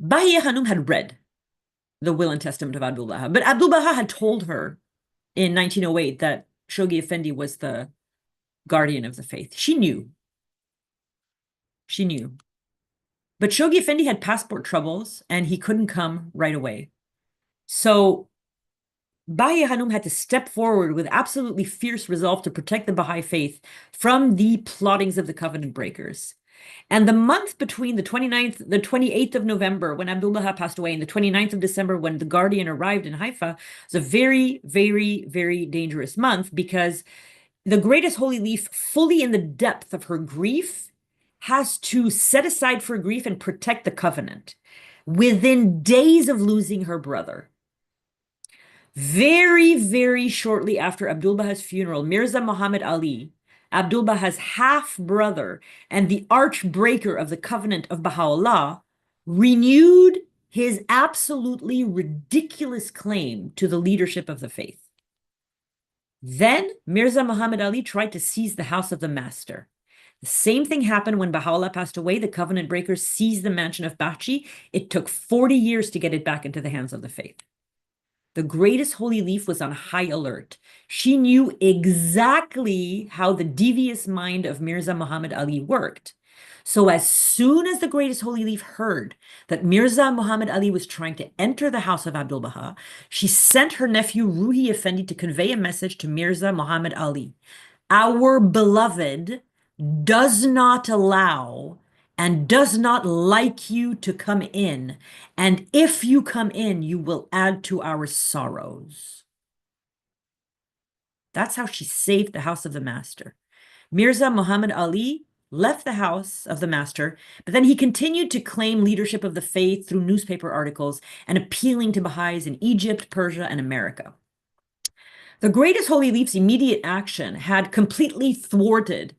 Bahíyyih Khánum had read the will and testament of Abdu'l-Bahá, but Abdu'l-Bahá had told her in 1908 that Shoghi Effendi was the guardian of the faith. She knew. She knew. But Shoghi Effendi had passport troubles and he couldn't come right away. So Bahíyyih Khánum had to step forward with absolutely fierce resolve to protect the Baha'i faith from the plottings of the covenant breakers. And the month between the 28th of November, when Abdu'l-Bahá passed away, and the 29th of December, when the Guardian arrived in Haifa, was a very, very, very dangerous month, because the greatest holy leaf, fully in the depth of her grief, has to set aside for grief and protect the covenant within days of losing her brother. Very, very shortly after Abdu'l-Bahā's funeral, Mirza Muhammad Ali, Abdu'l-Bahā's half-brother and the archbreaker of the covenant of Baha'u'lláh, renewed his absolutely ridiculous claim to the leadership of the faith. Then Mirza Muhammad Ali tried to seize the house of the master. The same thing happened when Baha'u'lláh passed away. The covenant breakers seized the mansion of Bahçi. It took 40 years to get it back into the hands of the faith. The greatest holy leaf was on high alert. She knew exactly how the devious mind of Mirza Muhammad Ali worked. So as soon as the greatest holy leaf heard that Mirza Muhammad Ali was trying to enter the house of Abdu'l-Bahá, she sent her nephew Ruhi Effendi to convey a message to Mirza Muhammad Ali. Our beloved does not allow and does not like you to come in. And if you come in, you will add to our sorrows. That's how she saved the house of the master. Mirza Muhammad Ali left the house of the master, but then he continued to claim leadership of the faith through newspaper articles and appealing to Baha'is in Egypt, Persia, and America. The greatest holy leaf's immediate action had completely thwarted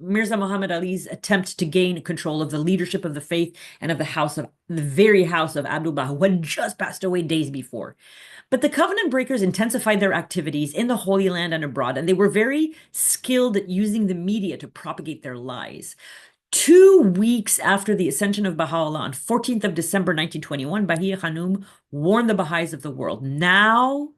Mirza Muhammad Ali's attempt to gain control of the leadership of the faith and of the very house of Abdu'l-Bahá, who had just passed away days before. But the covenant breakers intensified their activities in the Holy Land and abroad, and they were very skilled at using the media to propagate their lies. 2 weeks after the ascension of Baha'u'lláh, on 14th of December 1921, Bahíyyih Khánum warned the Baha'is of the world, now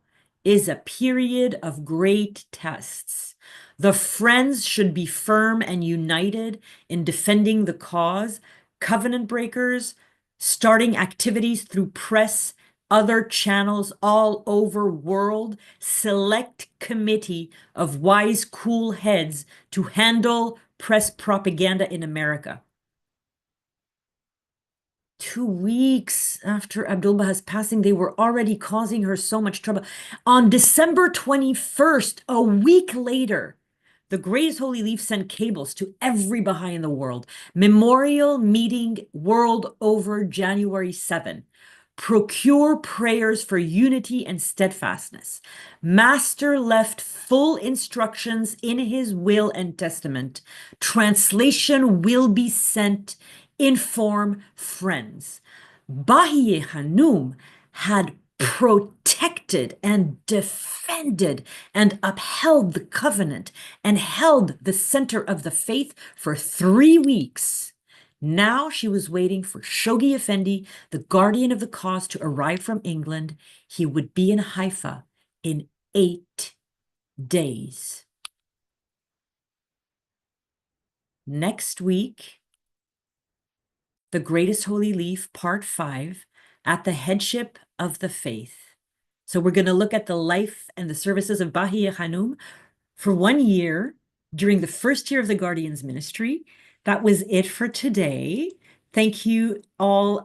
is a period of great tests. The friends should be firm and united in defending the cause. Covenant breakers, starting activities through press, other channels all over world, select committee of wise, cool heads to handle press propaganda in America. 2 weeks after Abdu'l-Bahā's passing, they were already causing her so much trouble. On December 21st, a week later, the greatest holy leaf sent cables to every Baha'i in the world. Memorial meeting world over January 7. Procure prayers for unity and steadfastness. Master left full instructions in his will and testament. Translation will be sent. Inform friends. Bahíyyih Khánum had protected and defended defended and upheld the covenant and held the center of the faith for 3 weeks. Now she was waiting for Shoghi Effendi, the guardian of the cause, to arrive from England. He would be in Haifa in 8 days. Next week, The Greatest Holy Leaf, Part 5, At the Headship of the Faith. So we're going to look at the life and the services of Bahíyyih Khánum for 1 year during the first year of the Guardian's ministry. That was it for today. Thank you all